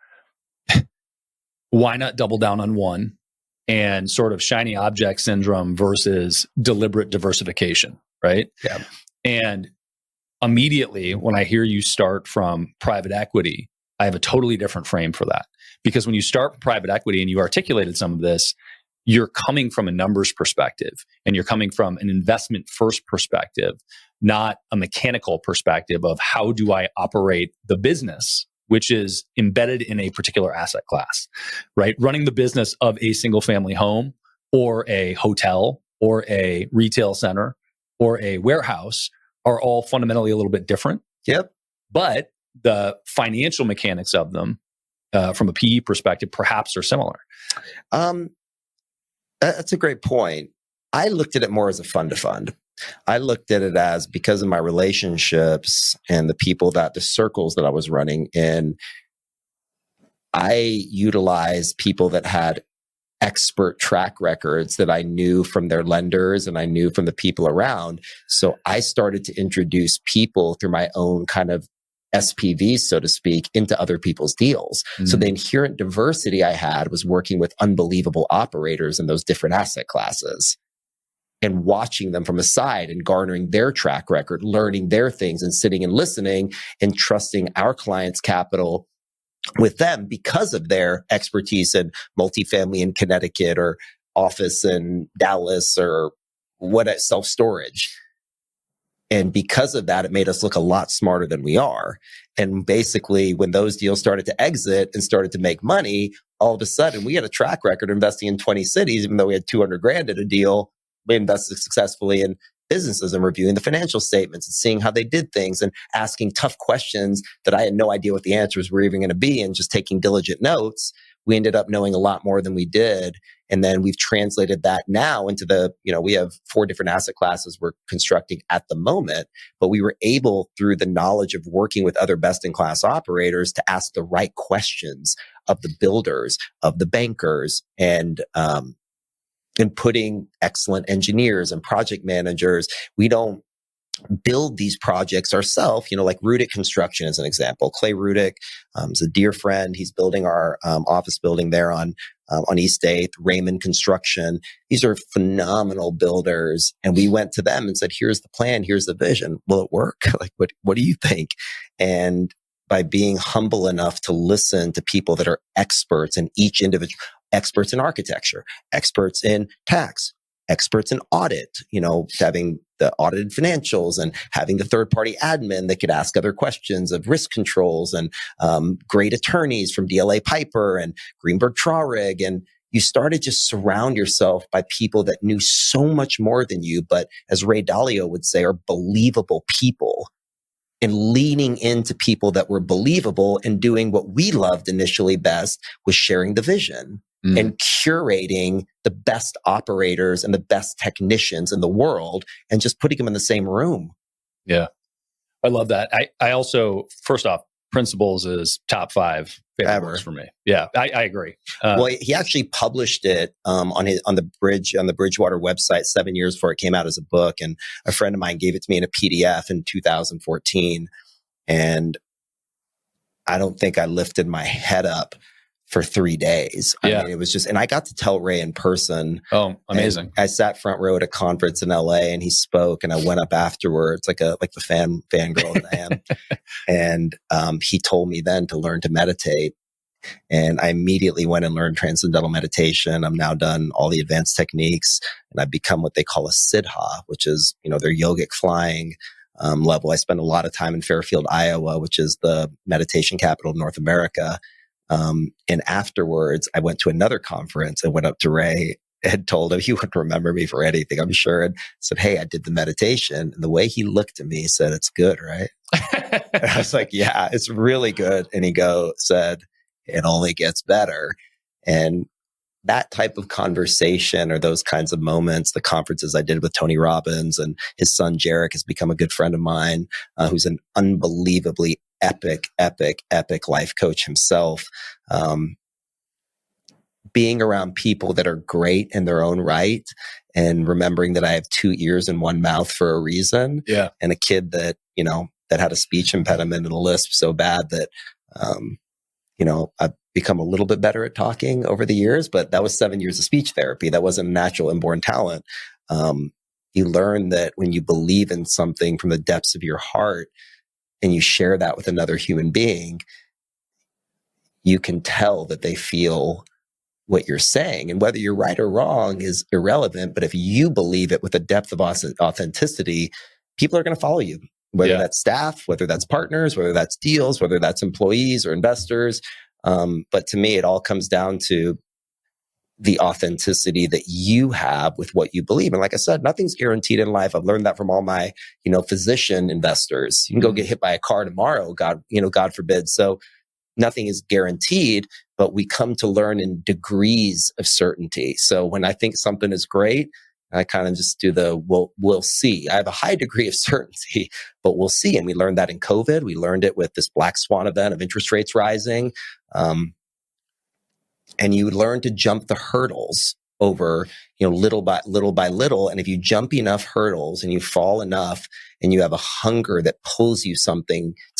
why not double down on one, and sort of shiny object syndrome versus deliberate diversification, right? Yeah. And immediately when I hear you start from private equity, I have a totally different frame for that. Because when you start with private equity, and you articulated some of this, you're coming from a numbers perspective, and you're coming from an investment first perspective, not a mechanical perspective of how do I operate the business, which is embedded in a particular asset class, right? Running the business of a single family home or a hotel or a retail center or a warehouse are all fundamentally a little bit different. Yep. But the financial mechanics of them from a PE perspective perhaps are similar. That's a great point. I looked at it more as a fund to fund. I looked at it as, because of my relationships and the circles that I was running in, I utilized people that had expert track records that I knew from their lenders and I knew from the people around. So I started to introduce people through my own kind of SPVs, so to speak, into other people's deals. So the inherent diversity I had was working with unbelievable operators in those different asset classes and watching them from a side and garnering their track record, learning their things and sitting and listening and trusting our clients' capital with them because of their expertise in multifamily in Connecticut or office in Dallas or self-storage. And because of that, it made us look a lot smarter than we are. And basically, when those deals started to exit and started to make money, all of a sudden we had a track record investing in 20 cities, even though we had 200 grand at a deal. We invested successfully in businesses and reviewing the financial statements and seeing how they did things and asking tough questions that I had no idea what the answers were even going to be, and just taking diligent notes. We ended up knowing a lot more than we did. And then we've translated that now into we have 4 different asset classes we're constructing at the moment, but we were able, through the knowledge of working with other best-in-class operators, to ask the right questions of the builders, of the bankers, and and putting excellent engineers and project managers. We don't build these projects ourselves, like Rudick Construction is an example. Clay Rudick is a dear friend. He's building our office building there on East 8th. Raymond Construction. These are phenomenal builders. And we went to them and said, here's the plan. Here's the vision. Will it work? Like, what do you think? And by being humble enough to listen to people that are experts in each individual, experts in architecture, experts in tax, experts in audit, having the audited financials and having the third party admin that could ask other questions of risk controls, and great attorneys from DLA Piper and Greenberg Traurig. And you started just surround yourself by people that knew so much more than you, but as Ray Dalio would say, are believable people, and leaning into people that were believable and doing what we loved initially best was sharing the vision. And curating the best operators and the best technicians in the world and just putting them in the same room. Yeah. I love that. I also, first off, principles is top 5 favorite books for me. Yeah, I agree. Well, he actually published it on the Bridgewater website 7 years before it came out as a book. And a friend of mine gave it to me in a PDF in 2014. And I don't think I lifted my head up for 3 days. I mean, it was just, and I got to tell Ray in person. Oh, amazing. I sat front row at a conference in LA and he spoke, and I went up afterwards, like the fangirl that I am. And he told me then to learn to meditate. And I immediately went and learned transcendental meditation. I'm now done all the advanced techniques, and I've become what they call a siddha, which is, their yogic flying level. I spend a lot of time in Fairfield, Iowa, which is the meditation capital of North America. And afterwards, I went to another conference and went up to Ray and told him, he wouldn't remember me for anything, I'm sure, and said, hey, I did the meditation. And the way he looked at me said, it's good, right? And I was like, yeah, it's really good. And he said, it only gets better. And that type of conversation, or those kinds of moments, the conferences I did with Tony Robbins, and his son, Jarek, has become a good friend of mine, who's an unbelievably epic life coach himself. Being around people that are great in their own right, and remembering that I have 2 ears and 1 mouth for a reason. Yeah. And a kid that, that had a speech impediment and a lisp so bad that, I've become a little bit better at talking over the years, but that was 7 years of speech therapy. That wasn't a natural inborn talent. You learn that when you believe in something from the depths of your heart, and you share that with another human being, you can tell that they feel what you're saying. And whether you're right or wrong is irrelevant. But if you believe it with a depth of authenticity, people are going to follow you, whether that's staff, whether that's partners, whether that's deals, whether that's employees or investors. But to me, it all comes down to the authenticity that you have with what you believe. And like I said, nothing's guaranteed in life. I've learned that from all my, physician investors. You can go get hit by a car tomorrow, God forbid. So nothing is guaranteed, but we come to learn in degrees of certainty. So when I think something is great, I kind of just do we'll see. I have a high degree of certainty, but we'll see. And we learned that in COVID. We learned it with this black swan event of interest rates rising. And you learn to jump the hurdles over, little by little. And if you jump enough hurdles and you fall enough, and you have a hunger that pulls you to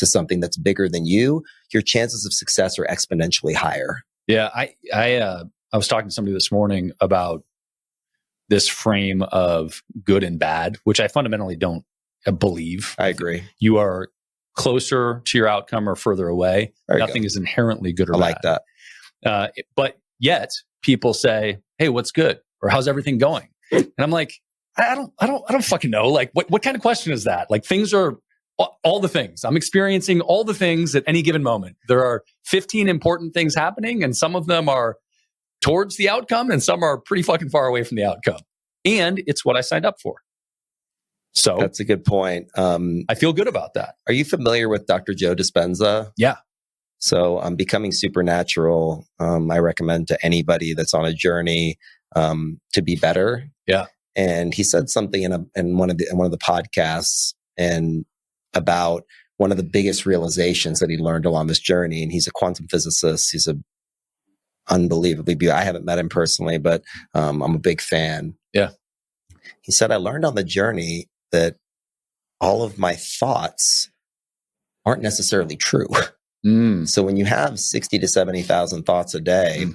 something that's bigger than you, your chances of success are exponentially higher. Yeah. I was talking to somebody this morning about this frame of good and bad, which I fundamentally don't believe. I agree. You are closer to your outcome or further away. Nothing is inherently good or bad. I like that. But yet people say, hey, what's good? Or how's everything going? And I'm like, I don't fucking know. Like, what kind of question is that? Like, things are all the things. I'm experiencing all the things at any given moment. There are 15 important things happening, and some of them are towards the outcome, and some are pretty fucking far away from the outcome. And it's what I signed up for. So that's a good point. I feel good about that. Are you familiar with Dr. Joe Dispenza? Yeah. So Becoming Supernatural, I recommend to anybody that's on a journey to be better. Yeah. And he said something in one of the podcasts and about one of the biggest realizations that he learned along this journey. And he's a quantum physicist. He's a unbelievably beautiful. I haven't met him personally, but I'm a big fan. Yeah. He said, I learned on the journey that all of my thoughts aren't necessarily true. So when you have 60 to 70,000 thoughts a day,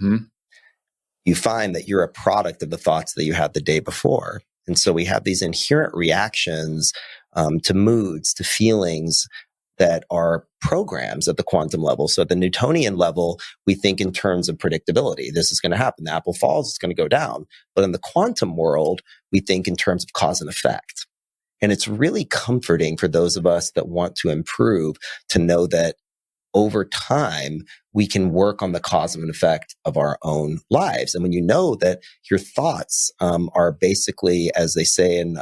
you find that you're a product of the thoughts that you had the day before. And so we have these inherent reactions to moods, to feelings that are programs at the quantum level. So at the Newtonian level, we think in terms of predictability. This is going to happen. The apple falls, it's going to go down. But in the quantum world, we think in terms of cause and effect. And it's really comforting for those of us that want to improve to know that over time, we can work on the cause and effect of our own lives. And when you know that your thoughts are basically, as they say in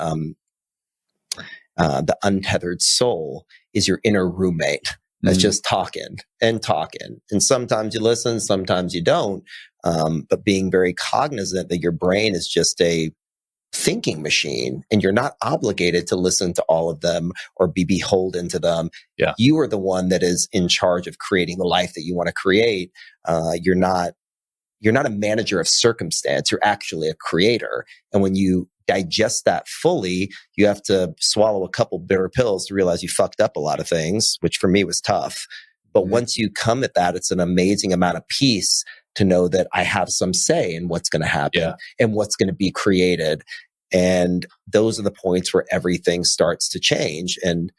the untethered soul, is your inner roommate that's just talking and talking. And sometimes you listen, sometimes you don't. But being very cognizant that your brain is just a thinking machine and you're not obligated to listen to all of them or be beholden to them. Yeah. You are the one that is in charge of creating the life that you want to create. You're not a manager of circumstance. You're actually a creator. And when you digest that fully, you have to swallow a couple bitter pills to realize you fucked up a lot of things, which for me was tough. But once you come at that, it's an amazing amount of peace to know that I have some say in what's going to happen and what's going to be created. And those are the points where everything starts to change. And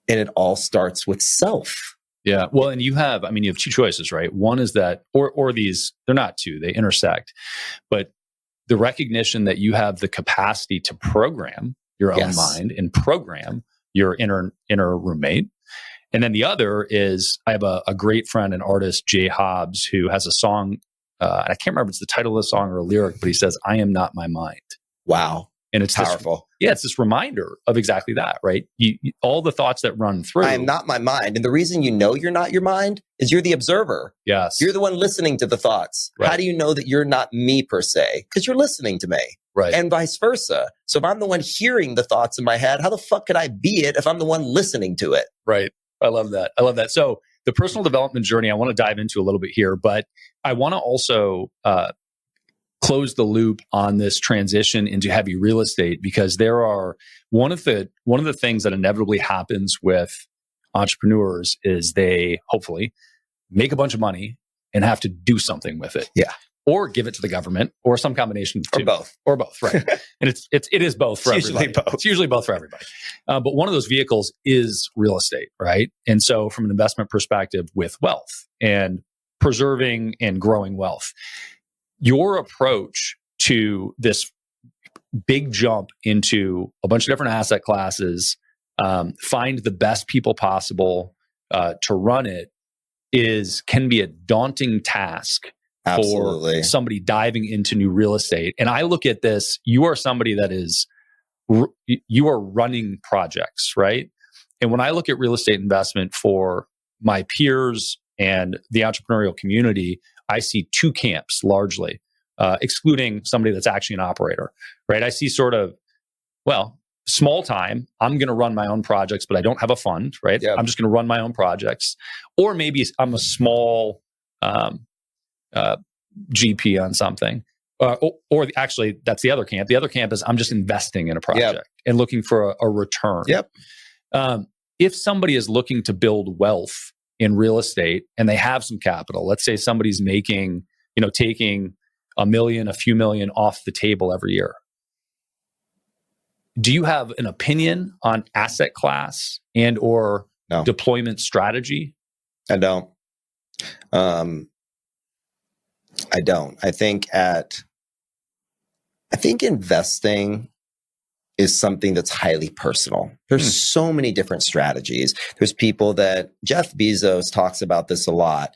it all starts with self. Yeah. Well, and you have two choices, right? One is that, or these, they're not two, they intersect. But the recognition that you have the capacity to program your own mind and program your inner roommate. And then the other is, I have a great friend, an artist, Jay Hobbs, who has a song, and I can't remember if it's the title of the song or a lyric, but he says, I am not my mind. Wow. And it's powerful. It's this reminder of exactly that, right? All the thoughts that run through. I am not my mind. And the reason you know you're not your mind is you're the observer. Yes. You're the one listening to the thoughts. Right. How do you know that you're not me per se? Because you're listening to me. Right. And vice versa. So if I'm the one hearing the thoughts in my head, how the fuck could I be it if I'm the one listening to it? Right. I love that. So the personal development journey, I want to dive into a little bit here, but I want to also close the loop on this transition into heavy real estate, because there are one of the things that inevitably happens with entrepreneurs is they hopefully make a bunch of money and have to do something with it. Yeah. Or give it to the government, or some combination of two. Or both, right? And it is both for everybody. It's usually both for everybody. But one of those vehicles is real estate, right? And so from an investment perspective with wealth and preserving and growing wealth, your approach to this big jump into a bunch of different asset classes, find the best people possible to run it, can be a daunting task. Absolutely. For somebody diving into new real estate. And I look at this, you are somebody that you are running projects, right? And when I look at real estate investment for my peers and the entrepreneurial community, I see two camps largely, excluding somebody that's actually an operator, right? I see sort of, small time, I'm going to run my own projects, but I don't have a fund, right? Yep. I'm just going to run my own projects. Or maybe I'm a small GP on something. Or actually, that's the other camp. The other camp is I'm just investing in a project and looking for a return. Yep. If somebody is looking to build wealth in real estate and they have some capital, let's say somebody's making, taking $1 million, a few million off the table every year. Do you have an opinion on asset class and or deployment strategy? I don't. I think investing is something that's highly personal. There's so many different strategies. There's people that Jeff Bezos talks about this a lot.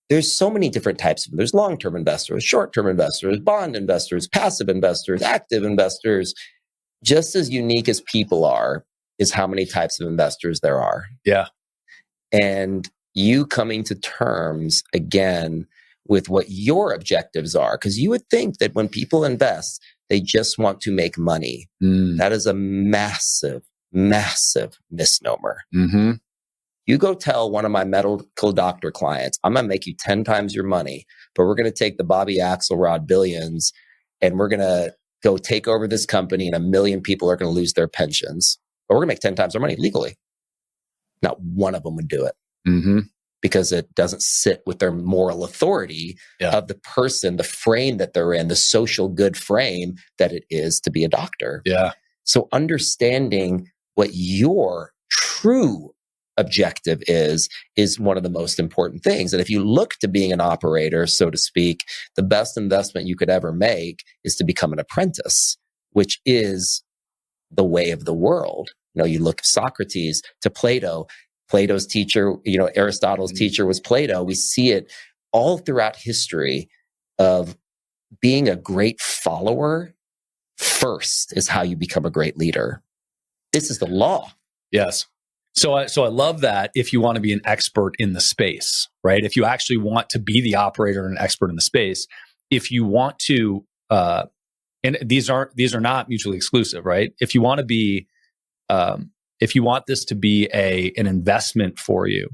There's so many different types of them. There's long-term investors, short-term investors, bond investors, passive investors, active investors. Just as unique as people are is how many types of investors there are. Yeah. And you coming to terms again with what your objectives are. Because you would think that when people invest, they just want to make money. That is a massive, massive misnomer. Mm-hmm. You go tell one of my medical doctor clients, I'm going to make you 10 times your money, but we're going to take the Bobby Axelrod billions and we're going to go take over this company and 1 million people are going to lose their pensions. But we're going to make 10 times their money legally. Not one of them would do it. Mm-hmm. Because it doesn't sit with their moral authority of the person, the frame that they're in, the social good frame that it is to be a doctor. Yeah. So understanding what your true objective is one of the most important things. And if you look to being an operator, so to speak, the best investment you could ever make is to become an apprentice, which is the way of the world. You look at Socrates to Plato. Plato's teacher, Aristotle's teacher was Plato. We see it all throughout history of being a great follower first is how you become a great leader. This is the law. Yes. So I love that if you want to be an expert in the space, right? If you actually want to be the operator and an expert in the space, if you want to, and these are not mutually exclusive, right? If you want to be, if you want this to be an investment for you,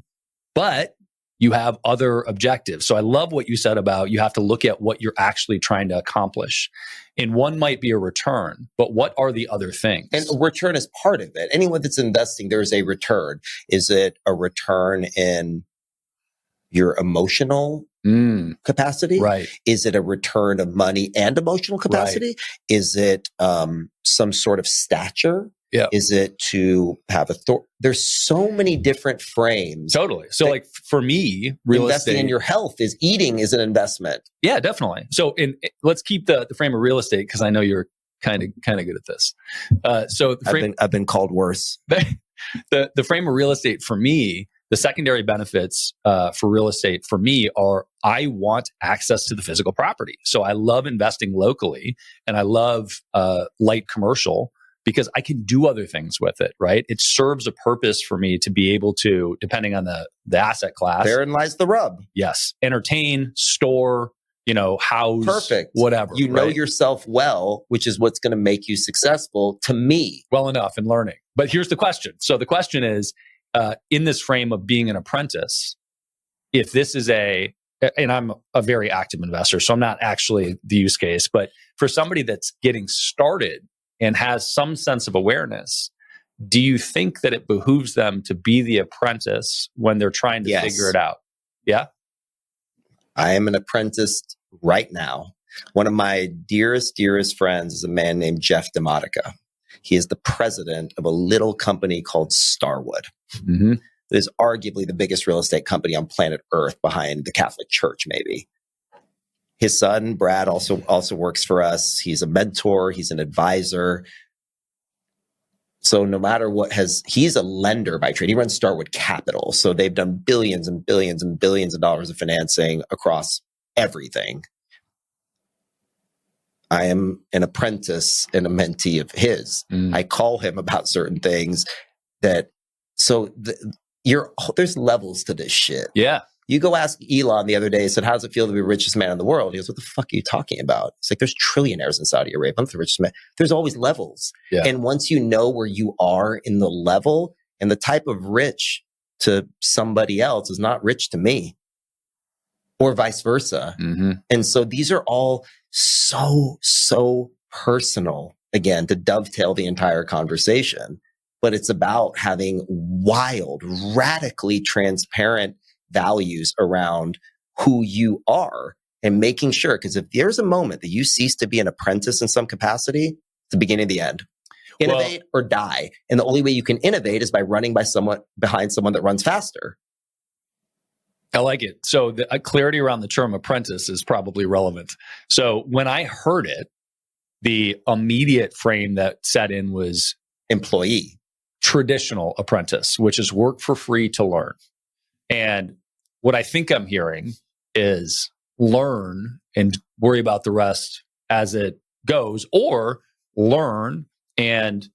but you have other objectives. So I love what you said about you have to look at what you're actually trying to accomplish. And one might be a return, but what are the other things? And a return is part of it. Anyone that's investing, there's a return. Is it a return in your emotional capacity? Right. Is it a return of money and emotional capacity? Right. Is it some sort of stature? Yeah. Is it to have authority? There's so many different frames. Totally. So like for me, real investing estate, in your health eating is an investment. Yeah, definitely. So let's keep the frame of real estate because I know you're kind of good at this. So I've been called worse. The frame of real estate for me, the secondary benefits for real estate for me are I want access to the physical property. So I love investing locally and I love light commercial because I can do other things with it, right? It serves a purpose for me to be able to, depending on the asset class. Therein lies the rub. Yes. Entertain, store, house. Perfect. Whatever. You know yourself well, which is what's going to make you successful to me. Well enough in learning. But here's the question. So the question is, in this frame of being an apprentice, if this is and I'm a very active investor, so I'm not actually the use case, but for somebody that's getting started and has some sense of awareness, do you think that it behooves them to be the apprentice when they're trying to figure it out? Yeah? I am an apprentice right now. One of my dearest friends is a man named Jeff DeModica. He is the president of a little company called Starwood. Mm-hmm. It is arguably the biggest real estate company on planet Earth behind the Catholic Church, maybe. His son, Brad, also works for us. He's a mentor. He's an advisor. So no matter he's a lender by trade. He runs Starwood Capital. So they've done billions and billions and billions of dollars of financing across everything. I am an apprentice and a mentee of his. I call him about certain things there's levels to this shit. Yeah. You go ask Elon the other day, he said, how does it feel to be the richest man in the world? He goes, what the fuck are you talking about? It's like, there's trillionaires in Saudi Arabia. I'm the richest man. There's always levels. Yeah. And once you know where you are in the level, and the type of rich to somebody else is not rich to me, or vice versa. Mm-hmm. And so these are all so personal, again, to dovetail the entire conversation. But it's about having wild, radically transparent values around who you are and making sure, because if there's a moment that you cease to be an apprentice in some capacity, it's the beginning of the end. Innovate or die. And the only way you can innovate is by running behind someone that runs faster. I like it. So the clarity around the term apprentice is probably relevant. So when I heard it, the immediate frame that set in was employee. Traditional apprentice, which is work for free to learn. And what I think I'm hearing is learn and worry about the rest as it goes, or learn and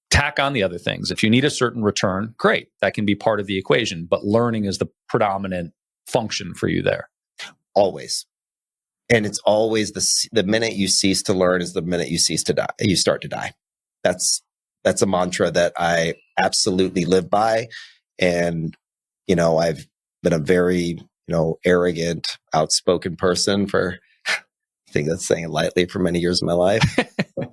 tack on the other things. If you need a certain return, great. That can be part of the equation, but learning is the predominant function for you there. Always. And it's always the minute you cease to learn is the minute you cease to die. You start to die. That's a mantra that I absolutely live by. And I've been a very, arrogant, outspoken person for, I think that's saying it lightly, for many years of my life.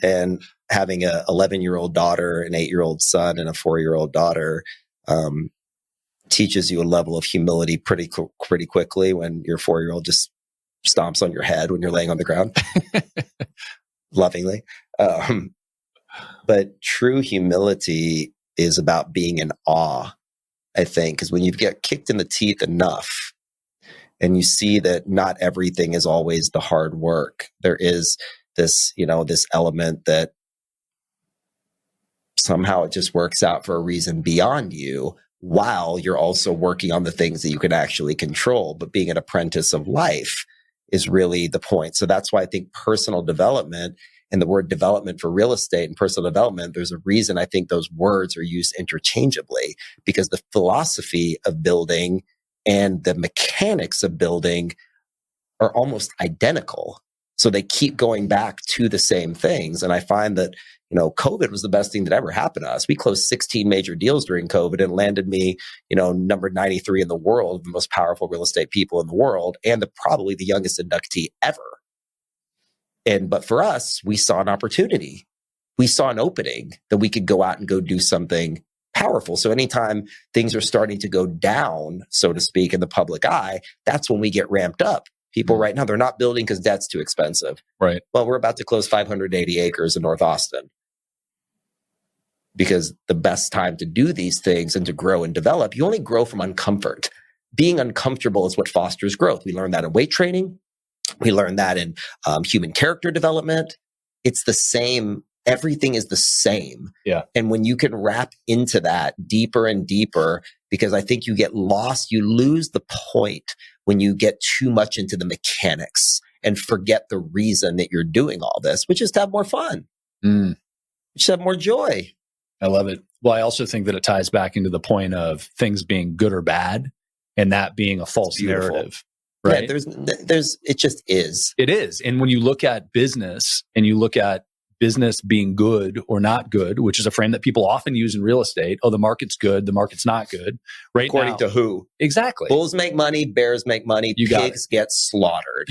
And having a 11-year-old daughter, an 8-year-old son, and a 4-year-old daughter, teaches you a level of humility pretty quickly when your 4-year-old just stomps on your head when you're laying on the ground, lovingly. But true humility is about being in awe, I think, because when you get kicked in the teeth enough and you see that not everything is always the hard work, there is this, this element that somehow it just works out for a reason beyond you, while you're also working on the things that you can actually control. But being an apprentice of life is really the point. So that's why I think personal development, and the word development for real estate and personal development, there's a reason I think those words are used interchangeably, because the philosophy of building and the mechanics of building are almost identical. So they keep going back to the same things. And I find that, COVID was the best thing that ever happened to us. We closed 16 major deals during COVID and landed me, number 93 in the world, the most powerful real estate people in the world, and probably the youngest inductee ever. But for us, we saw an opportunity. We saw an opening that we could go out and go do something powerful. So anytime things are starting to go down, so to speak, in the public eye, that's when we get ramped up. People right now, they're not building because debt's too expensive. Right. Well, we're about to close 580 acres in North Austin, because the best time to do these things and to grow and develop, you only grow from uncomfort. Being uncomfortable is what fosters growth. We learned that in weight training. We learned that in human character development. It's the same. Everything is the same. Yeah. And when you can wrap into that deeper and deeper, because I think you get lost, you lose the point when you get too much into the mechanics and forget the reason that you're doing all this, which is to have more fun. Just have more joy. I love it. Well, I also think that it ties back into the point of things being good or bad, and that being a false narrative. Right. Yeah, it just is. It is. And when you look at business and you look at business being good or not good, which is a frame that people often use in real estate. Oh, the market's good. The market's not good. Right. According to who? Exactly. Bulls make money. Bears make money. Pigs get slaughtered.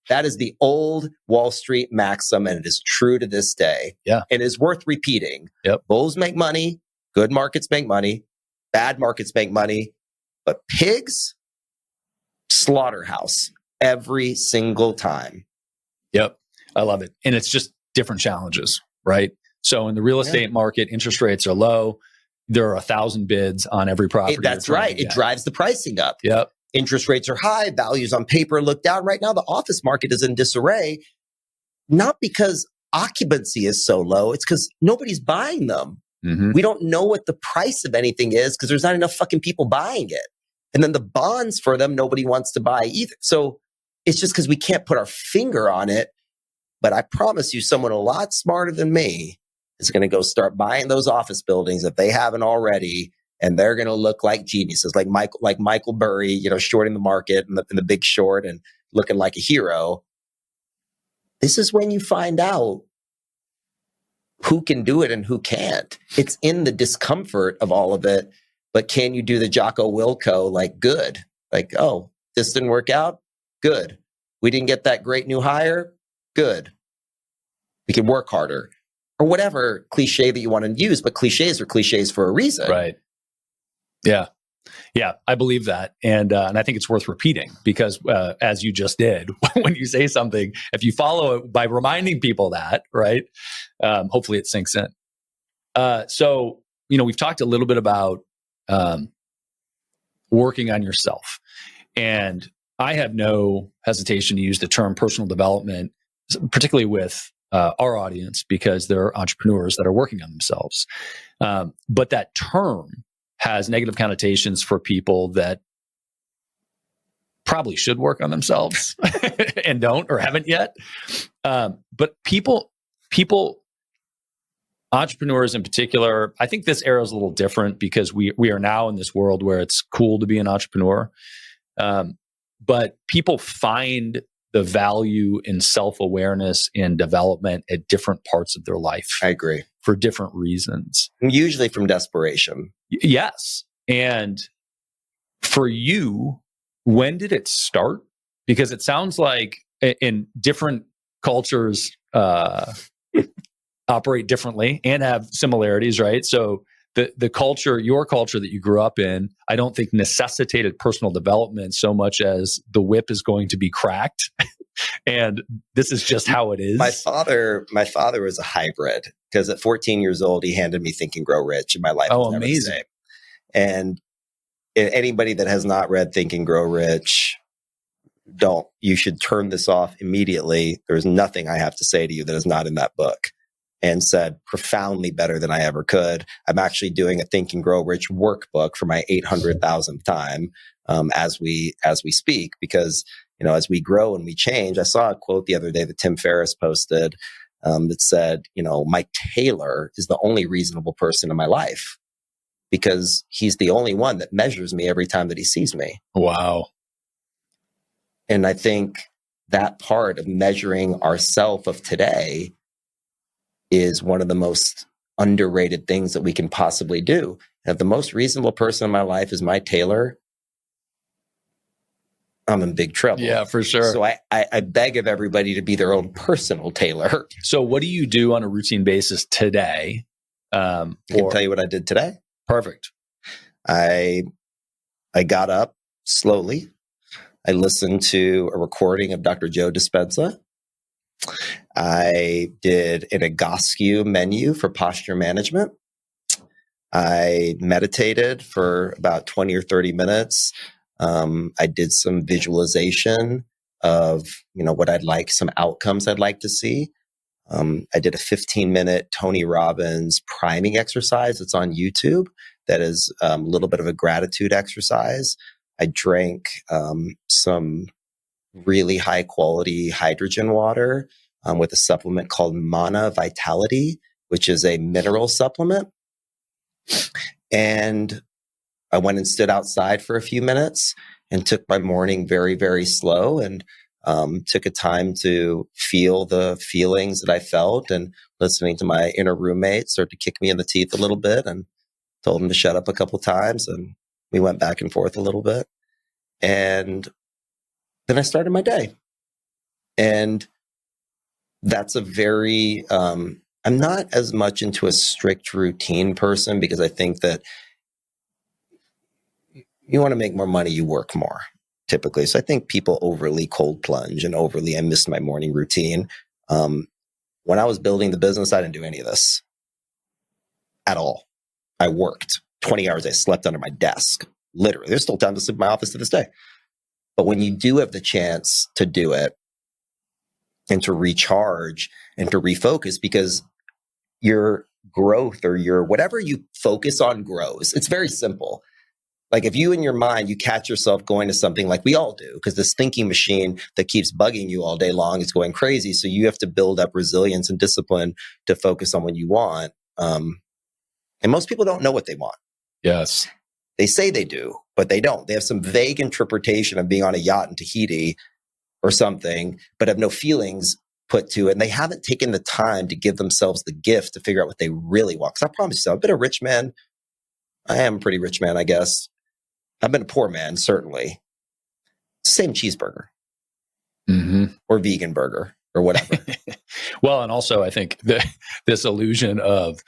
That is the old Wall Street maxim, and it is true to this day. Yeah. It is worth repeating. Yep. Bulls make money. Good markets make money. Bad markets make money. But pigs, slaughterhouse every single time. Yep. I love it. And it's just different challenges, right? So in the real estate market, interest rates are low. There are 1,000 bids on every property. That's right. It drives the pricing up. Yep. Interest rates are high. Values on paper look down. Right now, the office market is in disarray, not because occupancy is so low. It's because nobody's buying them. We don't know what the price of anything is because there's not enough fucking people buying it. And then the bonds for them, nobody wants to buy either. So it's just because we can't put our finger on it. But I promise you, someone a lot smarter than me is going to go start buying those office buildings if they haven't already, and they're going to look like geniuses, like Michael Burry, shorting the market in the Big Short and looking like a hero. This is when you find out who can do it and who can't. It's in the discomfort of all of it. But can you do the Jocko Willco good? Oh, this didn't work out? Good. We didn't get that great new hire? Good. We can work harder. Or whatever cliche that you want to use, but cliches are cliches for a reason. Right. Yeah. Yeah, I believe that. And I think it's worth repeating because as you just did, when you say something, if you follow it by reminding people that, right, hopefully it sinks in. So, we've talked a little bit about working on yourself. And I have no hesitation to use the term personal development, particularly with our audience, because they're entrepreneurs that are working on themselves. But that term has negative connotations for people that probably should work on themselves and don't or haven't yet. But people, entrepreneurs in particular, I think this era is a little different because we are now in this world where it's cool to be an entrepreneur. But people find the value in self-awareness and development at different parts of their life. I agree. For different reasons. Usually from desperation. Yes. And For you, when did it start? Because it sounds like in different cultures operate differently and have similarities, right? So the culture, your culture that you grew up in, I don't think necessitated personal development so much as the whip is going to be cracked. And this is just how it is. My father was a hybrid, because at 14 years old, he handed me Think and Grow Rich, and my life was never amazing. the same. And anybody that has not read Think and Grow Rich, you should turn this off immediately. There's nothing I have to say to you that is not in that book, and said profoundly better than I ever could. I'm actually doing a Think and Grow Rich workbook for my 800,000th time as we speak, because as we grow and we change. I saw a quote the other day that Tim Ferriss posted that said, my tailor is the only reasonable person in my life, because he's the only one that measures me every time that he sees me. Wow. And I think that part of measuring ourself of today is one of the most underrated things that we can possibly do. And if the most reasonable person in my life is my tailor, I'm in big trouble. Yeah, for sure. So I beg of everybody to be their own personal tailor. So what do you do on a routine basis today? I can tell you what I did today. Perfect. I got up slowly. I listened to a recording of Dr. Joe Dispenza. I did an Egoscue menu for posture management. I meditated for about 20 or 30 minutes. I did some visualization of, what I'd like, some outcomes I'd like to see. I did a 15-minute Tony Robbins priming exercise that's on YouTube. That is a little bit of a gratitude exercise. I drank some really high quality hydrogen water with a supplement called Mana Vitality, which is a mineral supplement. And I went and stood outside for a few minutes and took my morning very, very slow, and took a time to feel the feelings that I felt, and listening to my inner roommate start to kick me in the teeth a little bit, and told him to shut up a couple of times, and we went back and forth a little bit. And then I started my day. And that's a very, I'm not as much into a strict routine person, because I think that you want to make more money, you work more, typically. So I think people overly cold plunge and I miss my morning routine. When I was building the business, I didn't do any of this at all. I worked 20 hours. I slept under my desk. Literally, there's still time to sleep in my office to this day. But when you do have the chance to do it and to recharge and to refocus, because your growth or your whatever you focus on grows. It's very simple. Like if you in your mind, you catch yourself going to something, like we all do, because this thinking machine that keeps bugging you all day long is going crazy. So you have to build up resilience and discipline to focus on what you want. And most people don't know what they want. Yes. They say they do, but they don't. They have some vague interpretation of being on a yacht in Tahiti or something, but have no feelings put to it. And they haven't taken the time to give themselves the gift to figure out what they really want. Because I promise you, I've been a rich man. I am a pretty rich man, I guess. I've been a poor man, certainly. Same cheeseburger or vegan burger or whatever. Well, and also I think this illusion of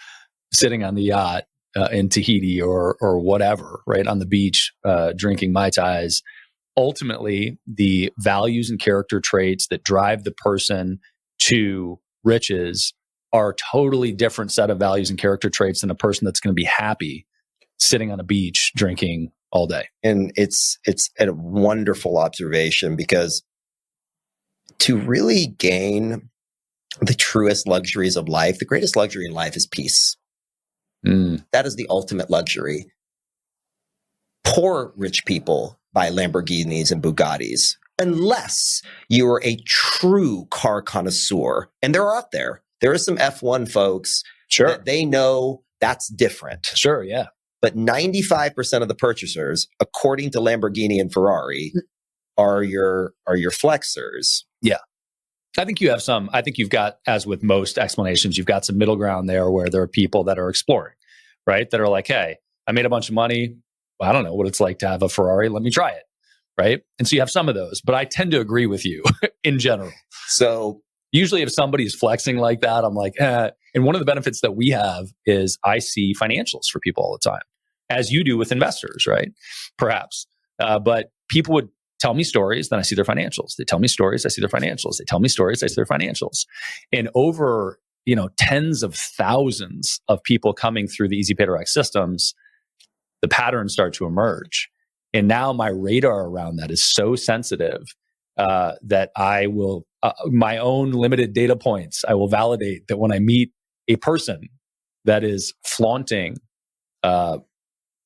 sitting on the yacht in Tahiti or whatever, right, on the beach, drinking Mai Tais, ultimately the values and character traits that drive the person to riches are a totally different set of values and character traits than a person that's going to be happy sitting on a beach drinking all day. And it's a wonderful observation, because to really gain the truest luxuries of life, the greatest luxury in life is peace. That is the ultimate luxury. Poor rich people buy Lamborghinis and Bugattis, unless you are a true car connoisseur. And they're out there. There are some F1 folks that they know that's different. Sure, yeah. But 95% of the purchasers, according to Lamborghini and Ferrari, are your flexers. Yeah. I think you've got, as with most explanations, you've got some middle ground there where there are people that are exploring, right? That are like, hey, I made a bunch of money. I don't know what it's like to have a Ferrari. Let me try it. Right. And so you have some of those, but I tend to agree with you in general. So usually if somebody's flexing like that, I'm like, eh. And one of the benefits that we have is I see financials for people all the time, as you do with investors, right? Perhaps. But people would tell me stories, then I see their financials. They tell me stories, I see their financials. They tell me stories, I see their financials. And over, tens of thousands of people coming through the Easy Pay Direct systems, the patterns start to emerge. And now my radar around that is so sensitive that I will, my own limited data points, I will validate that when I meet a person that is flaunting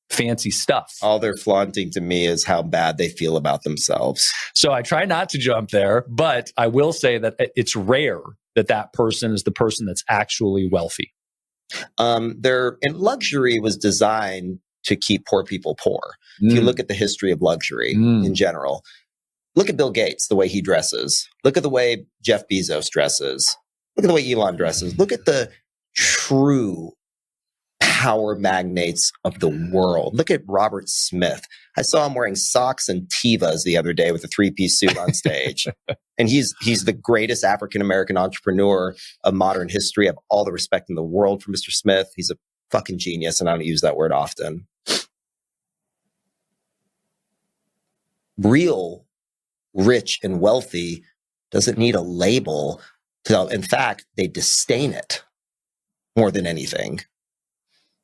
fancy stuff. All they're flaunting to me is how bad they feel about themselves. So I try not to jump there, but I will say that it's rare that person is the person that's actually wealthy. And luxury was designed to keep poor people poor. If you look at the history of luxury in general, look at Bill Gates, the way he dresses. Look at the way Jeff Bezos dresses. Look at the way Elon dresses. Look at the true power magnates of the world. Look at Robert Smith. I saw him wearing socks and Tevas the other day with a 3-piece suit on stage. And he's the greatest African-American entrepreneur of modern history. I have all the respect in the world for Mr. Smith. He's a fucking genius, and I don't use that word often. Real rich and wealthy doesn't need a label. In fact, they disdain it more than anything.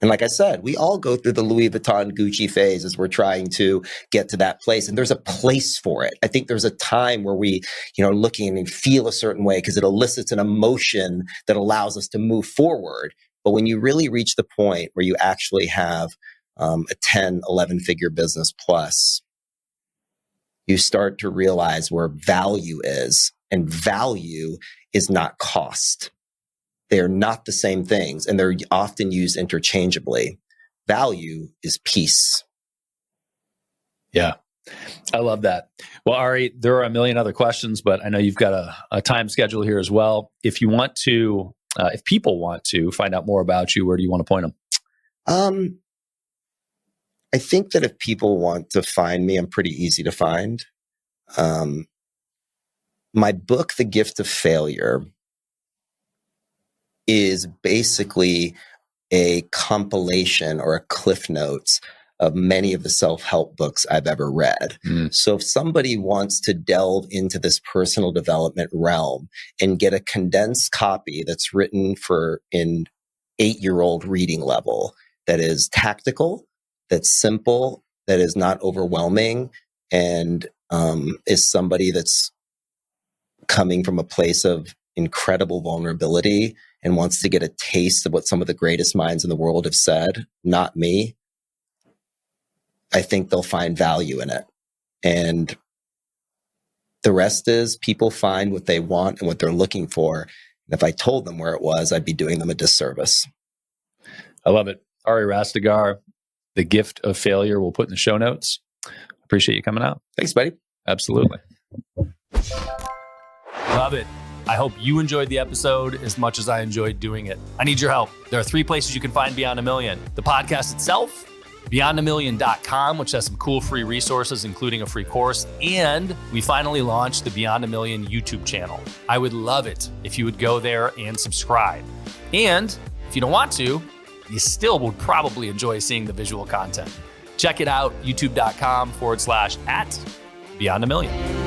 And like I said, we all go through the Louis Vuitton Gucci phase as we're trying to get to that place. And there's a place for it. I think there's a time where we, looking and feel a certain way because it elicits an emotion that allows us to move forward. But when you really reach the point where you actually have a 10, 11-figure business plus, you start to realize where value is. And value is not cost. They're not the same things, and they're often used interchangeably. Value is peace. Yeah, I love that. Well, Ari, there are a million other questions, but I know you've got a time schedule here as well. If you want to, if people want to find out more about you, where do you want to point them? I think that if people want to find me, I'm pretty easy to find. My book, The Gift of Failure, is basically a compilation or a cliff notes of many of the self-help books I've ever read. So if somebody wants to delve into this personal development realm and get a condensed copy that's written for an 8-year-old reading level, that is tactical, that's simple, that is not overwhelming, and is somebody that's coming from a place of incredible vulnerability and wants to get a taste of what some of the greatest minds in the world have said, not me, I think they'll find value in it. And the rest is people find what they want and what they're looking for. And if I told them where it was, I'd be doing them a disservice. I love it. Ari Rastegar, The Gift of Failure, we'll put in the show notes. Appreciate you coming out. Thanks, buddy. Absolutely. Love it. I hope you enjoyed the episode as much as I enjoyed doing it. I need your help. There are 3 places you can find Beyond a Million. The podcast itself, beyondamillion.com, which has some cool free resources, including a free course. And we finally launched the Beyond a Million YouTube channel. I would love it if you would go there and subscribe. And if you don't want to, you still would probably enjoy seeing the visual content. Check it out, youtube.com/@Beyond a Million.